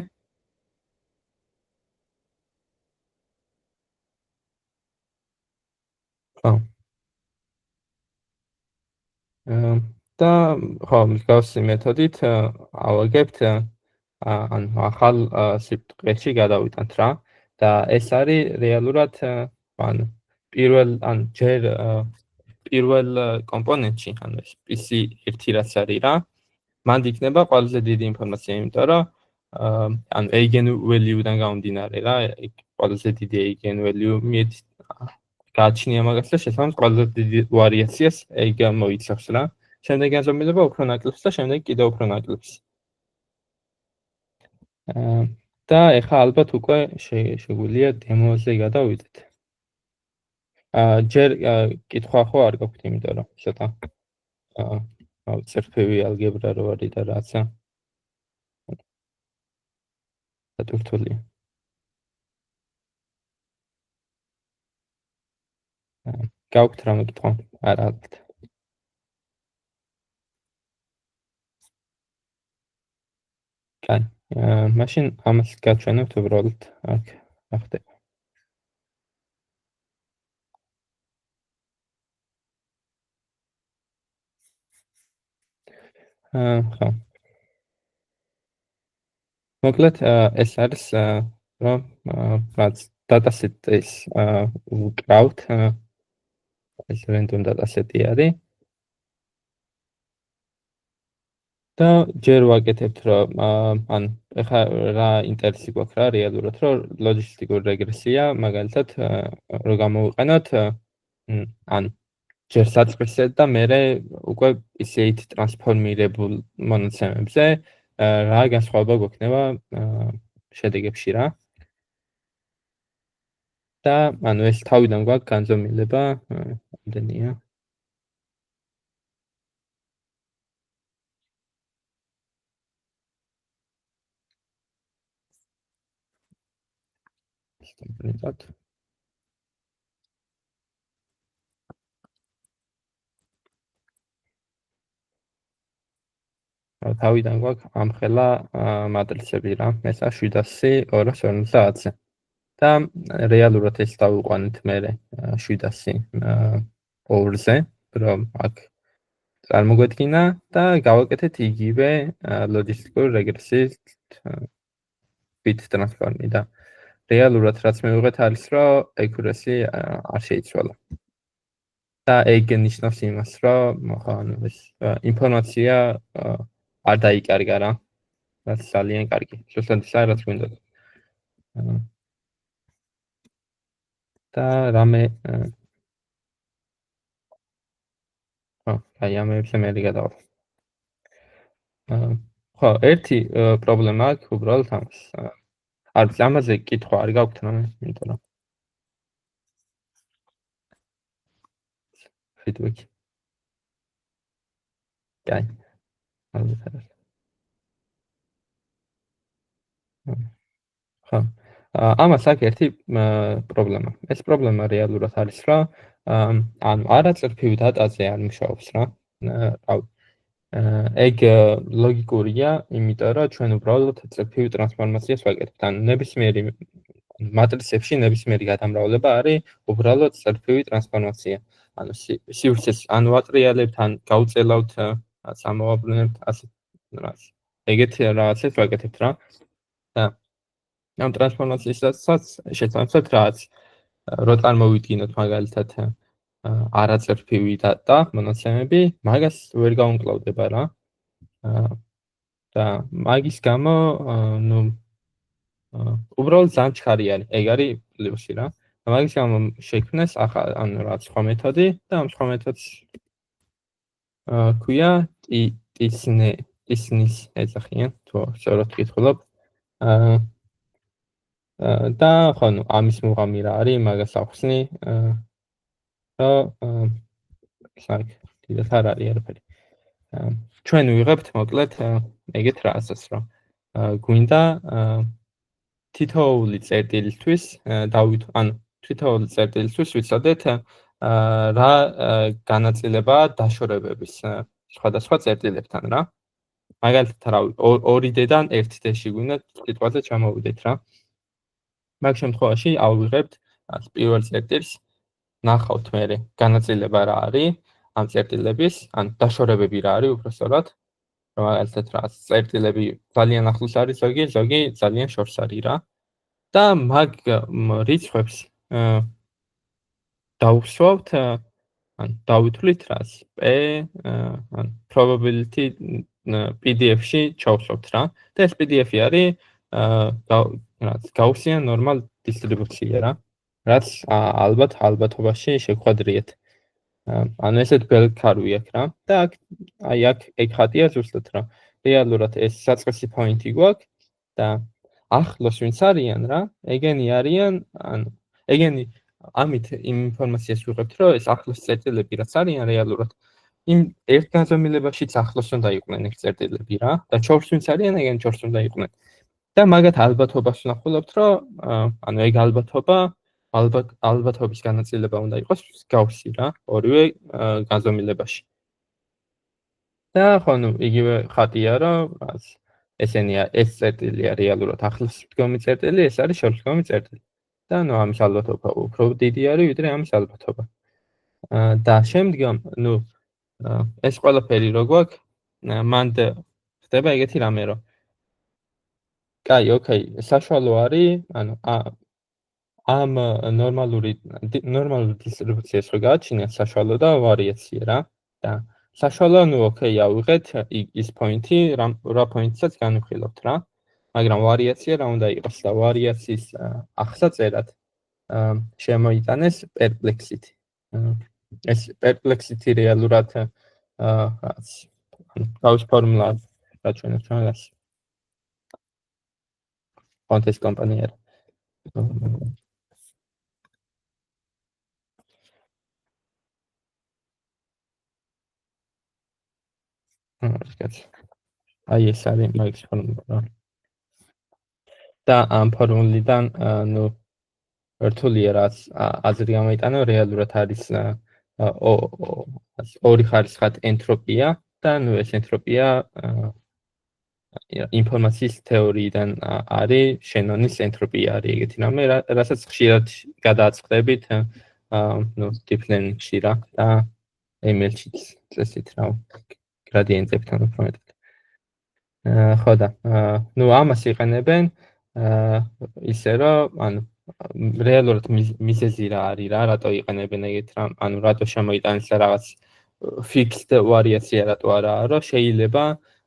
და ხო, მსგავსი მეთოდით ავაგებთ ან ახალ სიტყვებში გადავიტანთ რა და ეს არის რეალურად ანუ პირველ კომპონენტში, ანუ ეს PC1 რაც არის რა, მანდ იქნება ყველაზე დიდი ინფორმაცია, იმიტომ რომ ანუ eigen value-დან გამომდინარე რა, ყველაზე დიდი eigen value გააჩნია მაგას და შესაბამისად ყველაზე დიდი ვარიაციას ეგ მოიცავს რა. შემდეგ განზომილება უფრო ნაკლებს და შემდეგ კიდევ უფრო ნაკლებს. და ეხლა ალბათ უკვე შეგვიძლია დემოზე გადავიდეთ. ჯერ კითხვა ხო არ გაქვთ, იმიტომ რომ ცოტა წერტილი ალგებრა რო არის და რაცა. დატვირთული. გაქვთ რამე კითხვა? არა. კაი. მაშინ ამას გაჩვენებთ უბრალოდ აქ ახდება. ხო. მოკლედ ეს არის რომ რაც dataset-ის უკრავთ, ეს random dataset-ი არის. და ჯერ ვაკეთებთ რომ ან ეხლა რა ინტერესი გვაქვს რა რეალურად რომ ლოჯისტიკური რეგრესია მაგალითად რო გამოვიყენოთ ან ჯერ საწყისზე და მერე უკვე ისეთ ტრანსფორმირებულ მონაცემებზე რა განსხვავება გვექნება შედეგებში რა და ანუ ეს თავიდან გვაქვს განზომილება რამდენია Stabilizat. თავიდან გვაქვს ამხელა მატრიცები რა, ესა 700 250-ზე. და რეალურად ეს დავუყანეთ მე 700 2-ზე, რომ აქ წარმოგვედგინა და გავაკეთეთ იგივე ლოჯისტიკური რეგრესიის bit ტრანსფორმი და რეალურად რაც მივიღეთ არის რომ accuracy არ შეიცვალა. და ეგ ნიშნავს იმას რომ ანუ ეს ინფორმაცია არ დაიკარგა რა. რაც ძალიან კარგი. ზუსტად ისაა რაც გვინდა. და რამე აი ამებზე მე გადავალ. ხო, ერთი პრობლემა აქვს უბრალოდ ამას. არ ვიცი, ამაზე კითხვა არ გაქვთ რამე, იმიტომ რომ feedback. კაი. ალბათ. ხო. ამას აქვს ერთი პრობლემა. ეს პრობლემა რეალურად არის რა, ანუ არაწრფივ დატაზე არ მუშაობს რა. ეგ ლოგიკურია, იმიტომ რომ ჩვენ უბრალოდ წრფივ ტრანსფორმაციას ვაკეთებთ. ანუ ნებისმიერი მატრიცებში ნებისმიერი გადამრავლება არის უბრალოდ წრფივი ტრანსფორმაცია. ანუ სივრცეს ან ვატრიალებთ, ან გავწელავთ, ამოვაბრუნებთ, ასე რაღაც. ეგეთი რაღაცებს ვაკეთებთ რა. და ამ ტრანსფორმაციასაც შესაბამისად რაღაც რო წარმოვიდგინოთ მაგალითად არაწრფივი და მონაცემები, მაგას ვერ გაუმკლავდება რა. და მაგის გამო ნუ უბრალოდ ძალიან ჩქარი არის. ეგ არის პლუსი რა. მაგის გამო შექმნეს ანუ რაღაც სხვა მეთოდი და ამ სხვა მეთოდს ქვია ტისნის ეძახიან, თუ სწორად ვკითხულობ. და ხო, ნუ ამის მუღამი რა არის, მაგას ახსნი. და საერთოდ დიდად არ არის არაფერი. ჩვენ ვიღებთ მოკლედ ეგეთ რაღაცას, რომ გვინდა თითოეული წერტილისთვის ანუ თითოეული წერტილისთვის ვიცოდეთ რა განაწილება დაშორებების სხვადასხვა წერტილებთან რა. მაგალითად რავი 2D-დან 1D-ში გვინდა სიტყვაზე ჩამოვიდეთ რა. მაგ შემთხვევაში ავიღებთ პირველ წერტილს ნახავთ მერე განაწილება რა არის ამ წერტილების, ან დაშორებები რა არის უბრალოდ, რომ მაგალითად რა წერტილები ძალიან ახლოს არის ზოგი ძალიან შორს არის რა. და მაგ რიცხვებს დავუსვავთ, ან დავითვლით რას p ან probability PDF-ში ჩავსვავთ რა. და ეს PDF-ი არის რაც გაუსიან ნორმალ დისტრიბუცია რა. რაც ალბათობაში შეგვხადრიეთ. ანუ ესეთ ბელქარვი აქვს რა. და აი აქ ეგ ხატია ზუსტად რა. რეალურად ეს საწყისი პოინტი გვაქვს და ახლოს ვინც არიან რა, ეგენი არიან, ანუ ეგენი ამით იმ ინფორმაციას ვიღებთ, რომ ეს ახლოს წერტილები რაც არიან რეალურად იმ ერთ განზომილებაშიც ახლოს უნდა იყვნენ ეს წერტილები რა და ჩორს ვინც არიან, ეგენი ჩორს უნდა იყვნენ. და მაგათ ალბათობას ვნახულობთ, რომ ანუ ეგ ალბათობის განაწილება უნდა იყოს გავსი რა, ორივე განზომილებაში. და ხო, ნუ იგივე ხატია, რომ ესენია ეს წერტილია რეალურად ახლოს დგომი წერტილი, ეს არის შორს დგომი წერტილი. და ნუ ამის ალბათობა უფრო დიდი არის, ვიდრე ამის ალბათობა. და შემდგომ, ნუ ეს ყველაფერი რო გვაქვს, მანდ ხდება ეგეთი რამე, რომ კაი, ოკეი, საშუალო არის, ანუ ამ ნორმალური დისტრიბუციას რო გააჩინეთ საშუალო და ვარიაცია რა. და საშუალო, ნუ ოკეი, ავიღეთ ის პოინტი, რა პოინტსაც განვიხილავთ რა. მაგრამ ვარიაცია რა უნდა იყოს და ვარიაციის აღსაწერად შემოიტანეს perplexity. ეს perplexity რეალურად რაც თავის ფორმულა რაჩვენებს მაგას. კონტექსტ კომპანია. აი ეს არის მაგის ფორმულა. და ამ ფორმულიდან ნუ რთულია რაც აზრი გამოიტანა, რეალურად არის ორი ხარისხად ენტროპია და ნუ ეს ენტროპია ინფორმაციის თეორიიდან არის, შენონის ენტროპია არის ეგეთი რამე, რასაც ხშირად გადააწყდებით ნუ deep learning-ში რა და ML-შიც წესით რა გრადიენტებთან უფრო მეტად. ხო და ნუ ამას იყენებენ ისე რომ ანუ რეალურად მიზეზი რა არის რა, რატო იყენებენ ეგეთ რამ, ანუ რატო შემოიტანეს რაღაც fixed ვარიაცია რატო არაა, რომ შეიძლება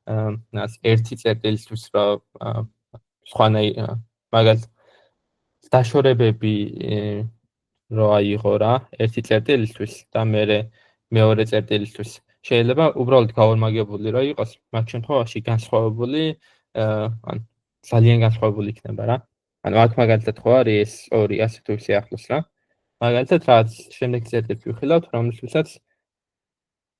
რაც 1 წერტილისთვის რა სხვანაირ მაგალითად დაშორებები რო აიღო რა 1 წერტილისთვის და მეორე წერტილისთვის შეიძლება უბრალოდ გაორმაგებული რო იყოს მაგ შემთხვევაში განსხვავებული ან ძალიან განსხვავებული იქნება რა ანუ აქ მაგალითად ხო არის ეს ორი ასე თუ ისე ახლოს რა მაგალითად რაც შემდეგ წერტილს ვიხილავთ რომლისთვისაც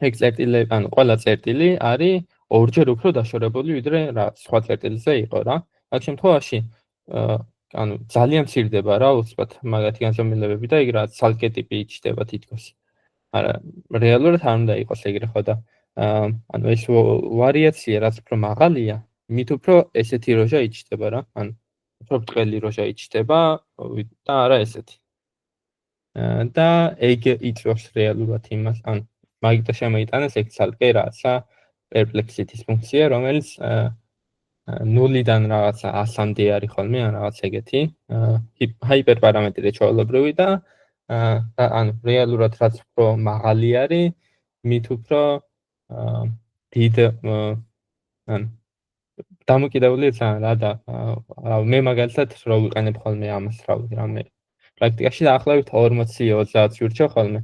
ეგ წერტილი ანუ ყველა წერტილი არის ორჯერ უფრო დაშორებული ვიდრე რა სხვა წერტილზე იყო რა მაგ შემთხვევაში ანუ ძალიან მცირდება რა უცბად მაგათი განზომილებები და ეგ რა ცალკე ტიპი იჩდება თითქოს არა რეალურად არ უნდა იყოს ეგრე ხო და ანუ ეს ვარიაცია რაც უფრო მაღალია მით უფრო ესეთი როჟა იჩდება რა ანუ უფრო ბრტყელი როჟა იჩდება და არა ესეთი და ეგ იწვევს რეალურად იმას ანუ მაგიტო შემოიტანეს ეგ ცალკე რაცა perplexity-ის ფუნქცია რომელიც 0-დან რაღაცა 100-მდე არის ხოლმე ან რაღაც ეგეთი ჰაიპერპარამეტრი ჩვეულებრივი და ანუ რეალურად რაც უფრო მაღალი არის მით უფრო დიდ ან დამოკიდებულია ძალიან რა და მე მაგალითად რო ვიყენებ ხოლმე ამას რა მე პრაქტიკაში დაახლოებით 40-30 ვირჩევ ხოლმე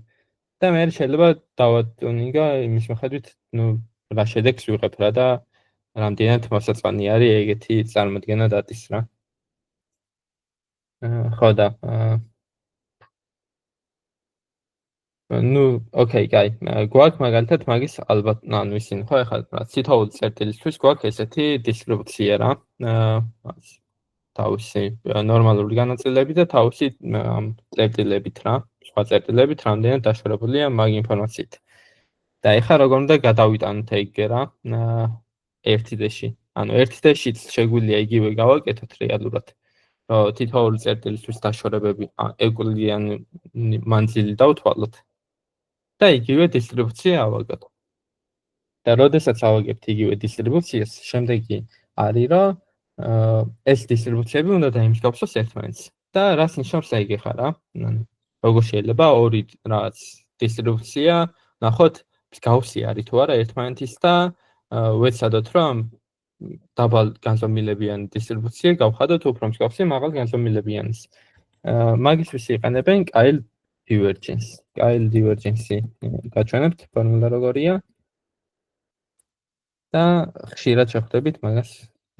და მე შეიძლება დავატუნინგა იმის მიხედვით ნუ რა შედეგს ვიღებ რა და რამდენად მოსაწყენი არის ეგეთი წარმოდგენა დატის რა ხო და ნუ ოკეი კაი გვაქვს მაგალითად მაგის ალბათ ანუ ისინი ხო ეხლა რა თითოეული წერტილისთვის გვაქვს ესეთი დისტრიბუცია რა თავისი ნორმალური განაწილებით და თავისი წერტილებით რა სხვა წერტილებით რამდენად დაშორებულია მაგ ინფორმაციით და ეხლა როგორ უნდა გადავიტანოთ ეგ რა 1D-ში ანუ 1D-შიც შეგვიძლია იგივე გავაკეთოთ რეალურად რომ თითოეული წერტილისთვის დაშორებები ეკვილიან მანძილი დავთვალოთ და იგივე დისტრიბუცია ავაგოთ და როდესაც ავაგებთ იგივე დისტრიბუციას შემდეგი არის რომ ეს დისტრიბუციები უნდა დაიმსგავსოს ერთმანეთს და რას ნიშნავს ეგ ხა რა როგორ შეიძლება ორი რაღაც დისტრიბუცია ნახოთ მსგავსი არის თუ არა ერთმანეთის და ვეცადოთ რომ დაბალ განზომილებიანი დისტრიბუცია გავხადოთ უფრო მსგავსი მაღალ განზომილებიანის მაგისთვის იყენებენ Kyle divergence გაჩვენებთ ფორმულა როგორია და ხშირად შეხვდებით მაგას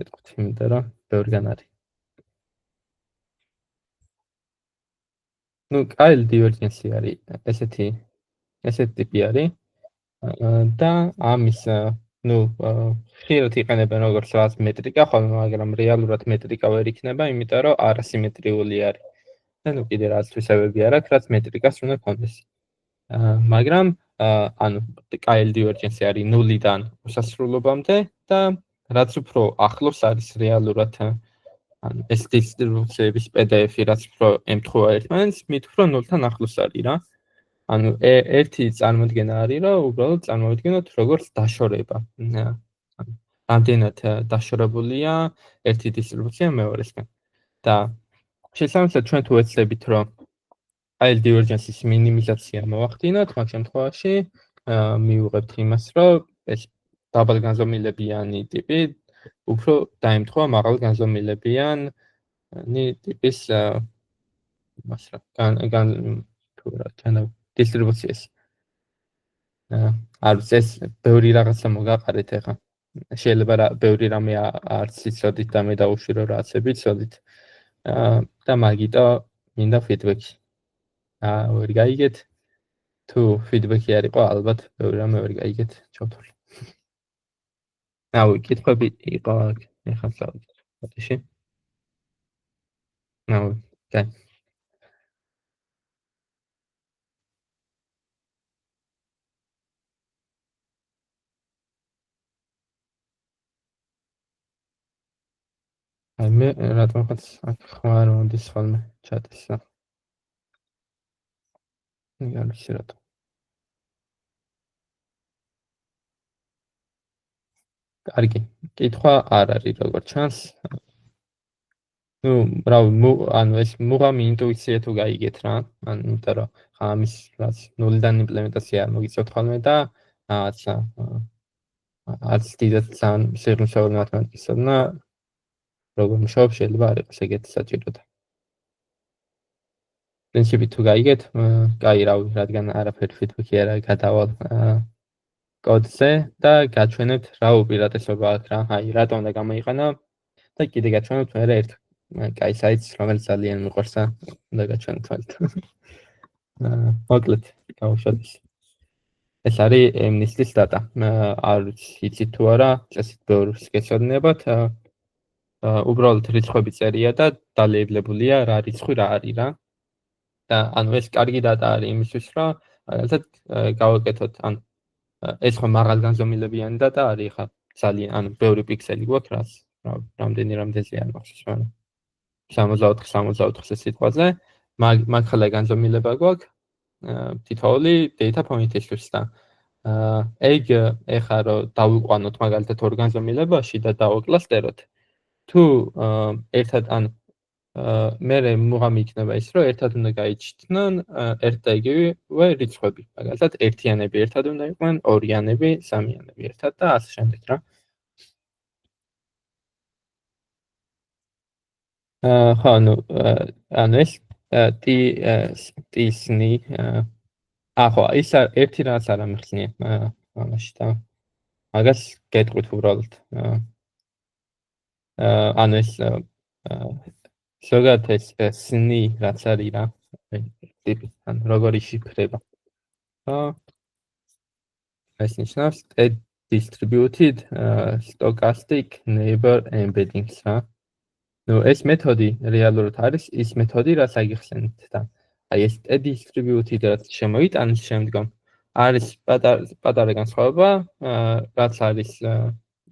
ეთქვით იმიტომ რომ ბევრგან არის ნუ Kyle divergence არის ესეთი ტიპი არის და ამის ნუ ხშირად იყენებენ როგორც რაღაც მეტრიკა ხოლმე მაგრამ რეალურად მეტრიკა ვერ იქნება იმიტომ რომ არასიმეტრიული არის და ნუ კიდე რაღაც თვისებები არ აქვს რაც მეტრიკას უნდა კონდეს მაგრამ ანუ Kyle divergence არის 0-დან უსასრულობამდე და რაც უფრო ახლოს არის რეალურად ანუ ეს დისტრიბუციების PDF-ი რაც უფრო ემთხვევა ერთმანეთს მით უფრო 0-თან ახლოს არის რა ანუ ერთი წარმოდგენა არის რომ უბრალოდ წარმოვიდგინოთ როგორც დაშორება ანუ რამდენად დაშორებულია ერთი დისტრიბუცია მეორესგან და შესაბამისად ჩვენ თუ ვეცდებით რომ Kyle divergence-ის მინიმიზაცია მოვახდინოთ მაგ შემთხვევაში მივიღებთ იმას რომ ეს დაბალ განზომილებიანი ტიპი უფრო დაემთხვევა მაღალ განზომილებიანი ტიპის იმას რა თუ რა ჩანა დისტრიბუციას არის ეს ბევრი რაღაცა მოგაყარეთ ახლა შეიძლება ბევრი რამე არც იცოდით და მე დაუშვირო რაღაცები იცოდით და მაგიტო მინდა ფიდბექი ვერ გაიგეთ თუ ფიდბექი არ იყო ალბათ ბევრი რამე ვერ გაიგეთ ჩავთვლი კითხვები იყო ახლა წავიდეთ ფოტოში კაი მე რატომღაც აქ ხარ მოდის ხოლმე ჩატისა არ ვიცი რატომ კარგი კითხვა არ არის როგორც ჩანს ნუ ანუ ეს მუღამი ინტუიცია თუ გაიგეთ რა ანუ იმიტომ რომ ამის რაც 0-დან იმპლემენტაცია არ მოგიწევთ ხოლმე და რაღაცა არც დიდად ძალიან სიღრმისეულ მათემატიკასთან და როგორ მუშაობ შეიძლება არ იყოს ეგეთი საჭირო და პრინციპი თუ გაიგეთ, კაი რავი, რადგან არაფერი ფიდბექი არ გადავალ კოდზე და გაჩვენებთ რა უპირატესობა აქვს რა, აი რატომ უნდა გამოიყენო და კიდე გაჩვენებთ მე ერთ კაი საიტს, რომელიც ძალიან მიყვარს და უნდა გაჩვენოთ თვალით. მოკლედ, გავუშვათ ის. ეს არის MNIST-ის data. არ იცით თუ არა, წესით ბევრს გეცოდინებათ. უბრალოდ რიცხვები წერია და დალეებლებულია რა რიცხვი რა არის რა. და ანუ ეს კარგი data არის იმისთვის, რომ რაღაცა გავაკეთოთ, ანუ ეს ხო მაღალ განზომილებიანი data არის ხა ძალიან, ანუ ბევრი პიქსელი გვაქვს რაც რამდენზე არ მახსოვს, მაგრამ 64 სიტყვაზე, მაგ ხალე განზომილება გვაქვს თითოეული data point-ისთვის და ეგ ეხა რომ დავიყვანოთ მაგალითად ორ განზომილებაში და დავაკლასტეროთ. თუ ერთად ანუ მე მუღამი იქნება ის რომ ერთად უნდა გაიჩნდნენ ერთ და იგივე რიცხვები. მაგალითად ერთიანები ერთად უნდა იყვნენ, ორიანები, სამიანები ერთად და ასე შემდეგ რა. ხო, ანუ ეს ტისნი ახო, ის ერთი რაღაც არ ამიხსნია ამაში და მაგას გეტყვით უბრალოდ. ანუ ეს ზოგადად ეს სნი რაც არის რა, ტიპი, ანუ როგორი შიფრება. ეს ნიშნავს distributed stochastic neighbor embeddings რა. ეს მეთოდი რეალურად არის ის მეთოდი, რაც აგიხსენით და აი ეს distributed რაც შემოიტანს შემდგომ არის პატარა განსხვავება, რაც არის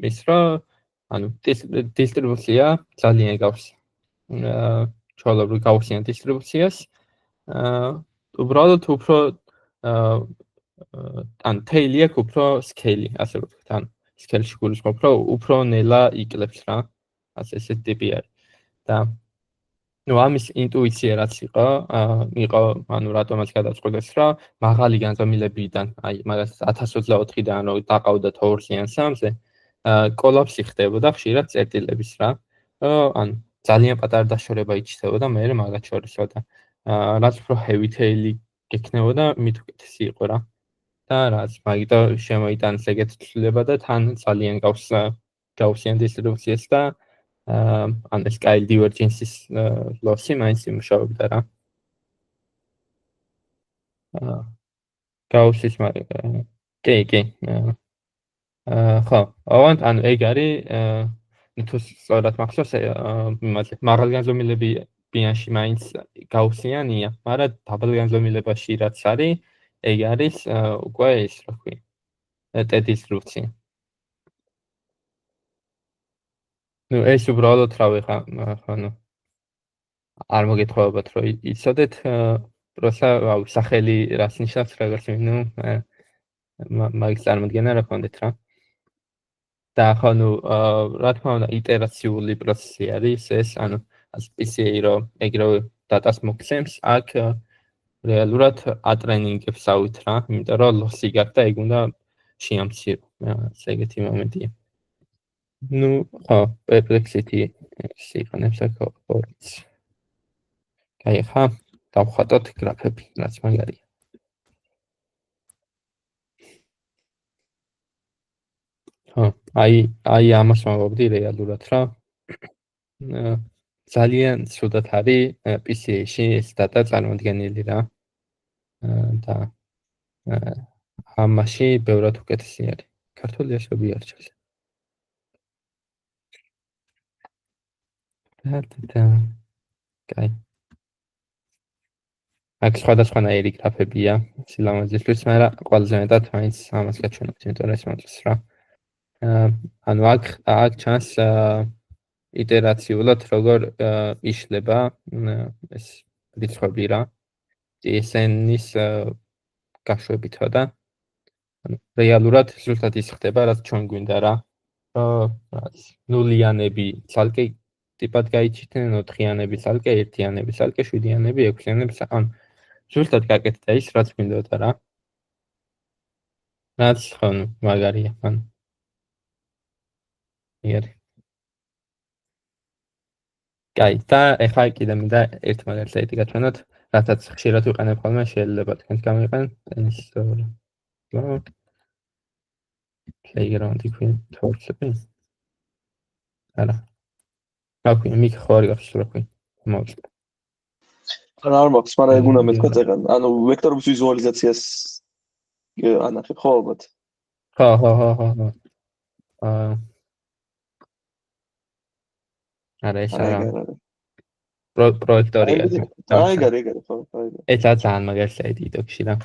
ის რომ ანუ დისტრიბუცია ძალიან გავს ჩვეულებრივ გავხსენთ დისტრიბუციას. უბრალოდ უფრო ან tail-ი აქვს უფრო scale-ი, ასე ვთქვით, ან scale-ში გულისხმობ, რომ უფრო ნელა იკლებს რა. ასე ესეთი ტიპი არის. და ამის ინტუიცია რაც იყო, ანუ რატომაც გადაწყვეტეს, რომ მაღალი განზომილებიდან, აი მაგალითად 1024-დან რომ დაყავდათ 2-ზე ან 3-ზე, კოლაფსი ხდებოდა ხშირად წერტილების რა. ანუ ძალიან პატარა დაშორება იჩნდებოდა მე მაგათ შორისო და რაც უფრო heavy tail-ი გექნებოდა, მით უკეთესი იყო რა. და რაც მაგიტო შემოიტანს ეგეთი ცვლილება და თან ძალიან გავხსიან დისტრიბუციას და ან ეს scale divergence-ის loss-ი მაინც იმუშავებდა რა. გავუსის მაგრამ კი. ხო, ანუ ეგ არის თუ სწორად მახსოვს, მაღალ განზომილებაში მაინც გავუსიანია, მაგრამ დაბალ განზომილებაში რაც არის, ეგ არის უკვე ის რა ქვია, დისტრიბუცია. ეს უბრალოდ რავი ხა, ანუ არ მოგეთხოვებათ რომ იცოდეთ, პროსა სახელი რას ნიშნავს როგორც მაგის წარმოდგენა რა გქონდეთ რა. და ხო, რა თქმა უნდა, იტერაციული პროცესი არის ეს, ანუ PCA რომ ეგრევე დატას მოგცემს, აქ რეალურად ატრენინგებს ავით რა, იმიტომ რომ ლოსი გაქვს და ეგ უნდა შეამცირო. ეგეთი მომენტია. ხო, perplexity სიყნებს აქ ორიც. კაი, ხა, დავხატოთ გრაფები, რაც მაგარია. ხო, აი ამას მოვაბდი რეალურად რა. ძალიან ცუდად არის PCA-ში ეს data წარმოდგენილი რა. და ამაში ბევრად უკეთესი არის. ქართული ასოები არ ჩანს. კაი. აქ სხვადასხვანაირი გრაფებია სილამაზისთვის, მაგრამ ყველაზე მეტად მაინც ამას გაჩვენებთ, იმიტომ რომ ეს მოწეს რა. ანუ აქ ჩანს iterაციულად როგორ იშლება ეს რიცხვები რა. TSN-ის გაშვებითო და ანუ რეალურად ზუსტად ის ხდება, რაც ჩვენ გვინდა რა. რაც ნულიანები ცალკე ტიპად გაიჩნდნენ, 4-იანები ცალკე, 1-იანები ცალკე, 7-იანები, 6-იანები, ანუ ზუსტად გაკეთდა ის, რაც გვინდოდა რა. რაც ხო, მაგარია, ანუ იარი. კაი, და ეხლა კიდე მინდა ერთ მაგალითი გაჩვენოთ, რასაც ხშირად ვიყენებ ხოლმე, შეიძლება თქვენც გამიყენოთ. playground-ი ქვია თორსები. არა. აკვი მიქ ხوارი გახსოვს რა ქვია. მოვწ. არა არ მაქვს, მაგრამ ეგ უნდა მეთქვა წეგან. ანუ ვექტორების ვიზუალიზაციას ანახებ ხო ალბათ? ხო. არა ეს არა. პროექტორია. აი გარე ხო, აი. ეს ძალიან მაგარია TikTok-ში რა.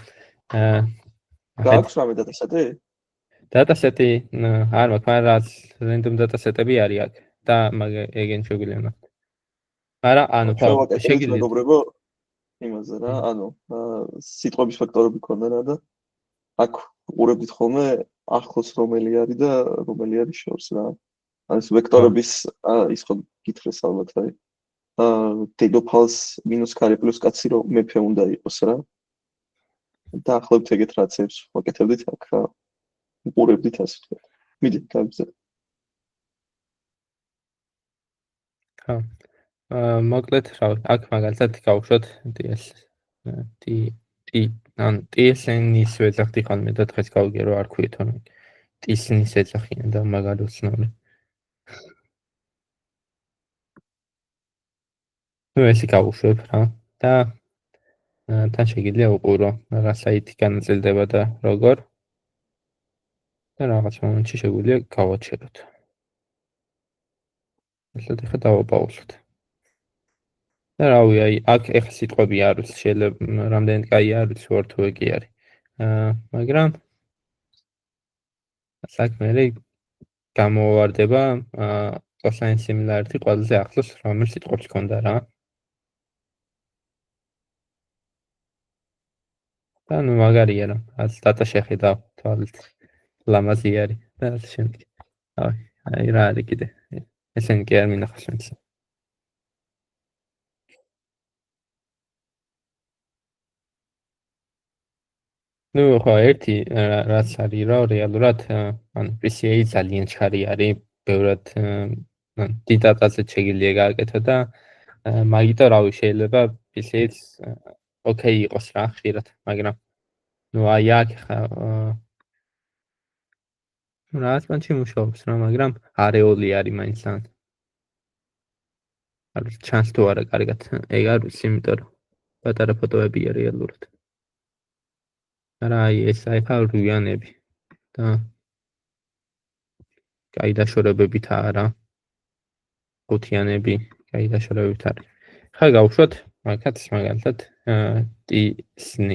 გააქვს რამე დატასეტი? დატასეტი არ მაქვს, მაგრამ რაც random დატასეტები არის აქ და ეგენ შეგვიძლია ნახოთ. მაგრამ ანუ შეგიძლია მეგობრებო იმაზე რა, ანუ სიტყვების ფაქტორები ქონდა რა და აქ უყურებდით ხოლმე ახლოს რომელი არის და რომელი არის შორს რა. ანუ ვექტორების ის ხო გითხრეს ალბათ აი. დედოფალს მინუს კარი პლუს კაცი რომ მეფე უნდა იყოს რა. და ახლობთ ეგეთ რაცებს ვაკეთებდით აქ რა. უყურებდით ასე ვთქვათ. მიდით გავიზარდეთ. ხო. მოკლედ რა აქ მაგალითად გავუშვათ TSN-ის ვეძახდი ხოლმე და დღეს გავიგე რომ არ ქვია თორემ TSN-ის ეძახიან და მაგალითად უცნაური. ნუ ესე გავუშვებ რა და თან შეგიძლია უყურო რა საიტი განაწილდება და როგორ და რაღაც მომენტში შეგვიძლია გავაჩეროთ. ესეთ ხა დავაპაუზოთ. და რავი, აი, აქ ეხლა სიტყვები არის, შეიძლება რამდენად კაი არის, ვორთუ კი არის. მაგრამ საქმე გამოვარდება cosine similarity ყველაზე ახლოს რომელ სიტყვებს ქონდა რა. და ნუ მაგარია რა, რაც data შეხედავ თვალით ლამაზი არის და ასე შემდეგ. აი რა არის კიდე. ესენი კი არ მინახავს მეც. ნუ ხო ერთი რაც არის რა რეალურად ანუ PCA ძალიან ჩარი არის, ბევრად დიდ დატაზე შეგიძლია გააკეთო და მაგიტო რავი შეიძლება PCA-ც ოკეი იყოს რა ხშირად, მაგრამ ნუ აი აქ რაც მანჩი მუშაობს რა, მაგრამ არეოლი არის მაინც ან არის ჩანს თუ არა კარგად. ეგ არის იმიტომ რომ პატარა ფოტოებია რეალურად. არა აი ეს აი ფავრიანები და კაი დაშორებებით არა. ხუთიანები კაი დაშორებებით არის. ხა გავუშვათ მაგათ მაგალითად TSN.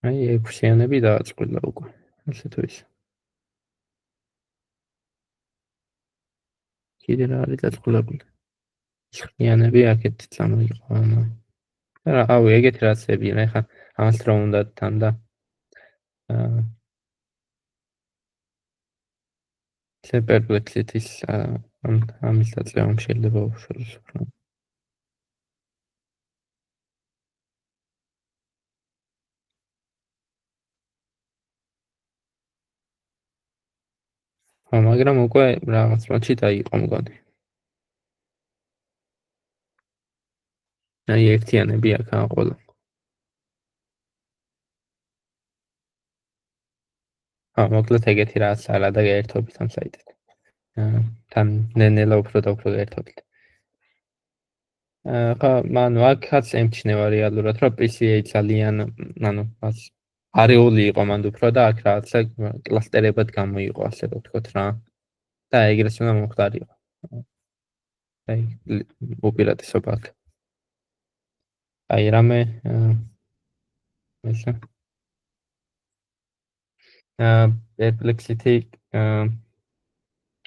აი ექვსიანები დააწყვილა უკვე. ასე თუ ის. კიდე რა არის დაწყვილებული? ხიანები აქეთ წამოიყო ანუ. რა ავი ეგეთი რაცებია რა ხა ამას რა უნდა თან და perplexity-ის ამის დაწევამ შეიძლება უშუალოდ. მაგრამ უკვე რაღაც მომენტში დაიყო მგონი. აი ერთიანები აქაა ყველა. მოკლედ ეგეთი რაღაც არა და გაერთობით ამ საიტით. თან ნელა უფრო და უფრო გაერთობით. ხა მან ვაკაც ემჩნევა რეალურად რომ PCA ძალიან ანუ არეოლი იყო მანდ უფრო და აქ რაღაცა კლასტერებად გამოიყო ასე რომ ვთქვათ რა. და ეგრეს უნდა მომხდარიყო. აი უპირატესობა აქვს. აი რამე ესე perplexity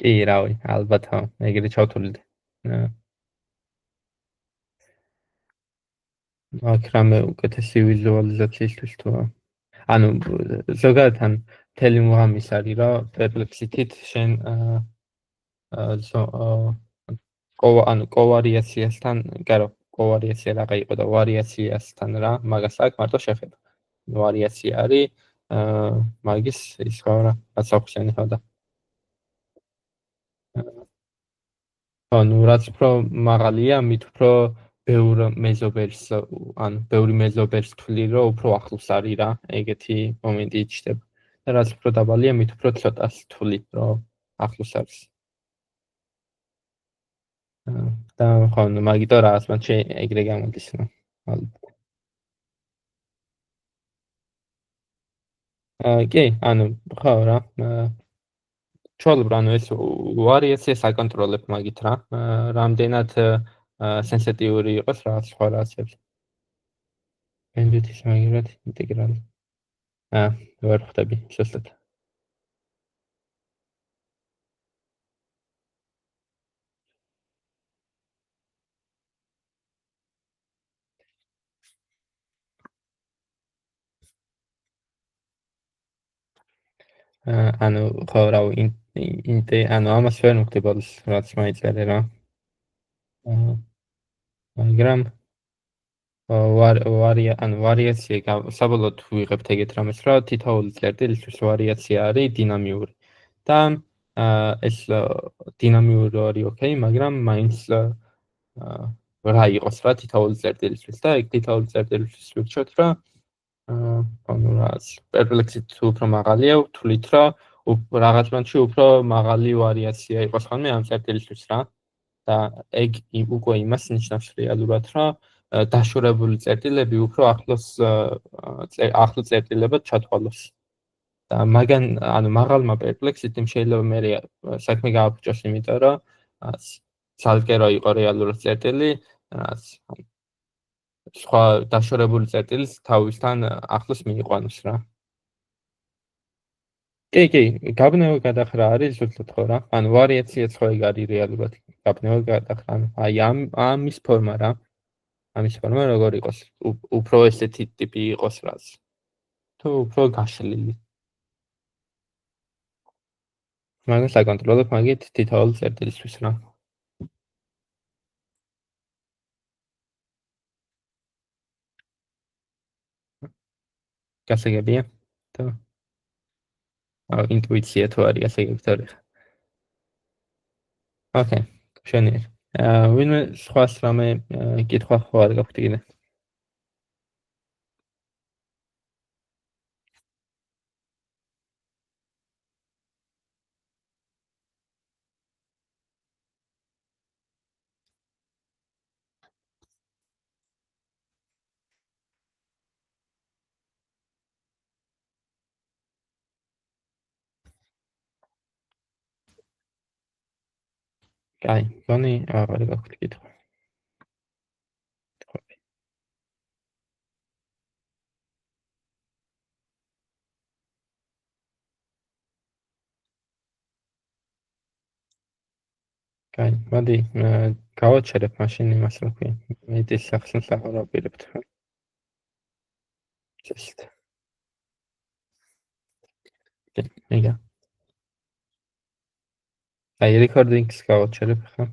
კი რავი ალბათ ეგრე ჩავთვლით. აქ რამე უკეთესი ვიზუალიზაციისთვის თუ ანუ ზოგადად ან მთელი მუღამის არის რა perplexity-ით შენ კოვარიაციასთან, გარო, კოვარიაცია რაღა იყო და ვარიაციასთან რა, მაგას აქვს მარტო შეხება. ვარიაცია არის მაგის ის ხო რა, ასახსენი ხო და. ანუ რაც უფრო მაღალია, მით უფრო ბევრი მეზობელს თვლი, რომ უფრო ახლოს არის რა, ეგეთი მომენტი იჩნდება. და რაც უფრო დაბალია, მით უფრო ცოტას თვლი, რომ ახლოს არის. და ხო, მაგიტო რაღაც მან ეგრე გამოდის რა. კი, ანუ ხო რა. ჩვეულებრივ ეს ვარიაცია საკონტროლებ მაგით რა. რამდენად სენსიტიური იყოს რაღაც სხვა რაღაცებს. ენდიტის მაგერად ინტეგრალი. ვერ ხვდები შესაძლოა. ანუ ხო რა ანუ ამას ვერ მივხვდება რაც მაიწერე რა. მაგრამ ვარიაცია საბოლოოდ ვიღებთ ეგეთ რამეს რა თითოეული წერტილისთვის ვარიაცია არის დინამიური. და ეს დინამიური არის ოკეი, მაგრამ მაინც რა იყოს რა თითოეული წერტილისთვის და ეგ თითოეული წერტილისთვის ვირჩევთ რა ანუ რაც perplexity უფრო მაღალია, ვთვლით რა რაღაც მომენტში უფრო მაღალი ვარიაცია იყოს ხოლმე ამ წერტილისთვის რა და ეგ უკვე იმას ნიშნავს რეალურად რა დაშორებული წერტილები უფრო ახლო წერტილებად ჩათვალოს. და მაგან ანუ მაღალმა perplexity-მ შეიძლება მე საქმე გააფუჭოს, იმიტომ რომ ძალკე რო იყო რეალურად წერტილი, რაც სხვა დაშორებული წერტილის თავისთან ახლოს მიიყვანოს რა. კი, გაბნევა გადახრა არის ზუსტად ხო რა. ანუ ვარიაციაც ხო ეგ არის რეალურად. გაბნევა გადახრა, აი ამის ფორმა რა. ამის ფორმა როგორ იყოს? უფრო ესეთი ტიპი იყოს რაც. თუ უფრო გაშლილი. მაგას საკონტროლებ მაგით თითოეული წერტილისთვის რა. გასაგებია? თუ ინტუიცია თუ არის ასე ვიქტორი. ოკეი, შენიერ. ვინმე სხვას რამე კითხვა ხო არ გაქვთ კიდე? კაი, გონი აღარ გაქვთ კითხვა. კაი, მოდი გავაჩერებ მაშინ იმას რა ქვია. მედის სახსნას აღარაპირებთ ხო? Just. Okay, მეგა. აი რეკორდინგს გავაჩერებ ხო?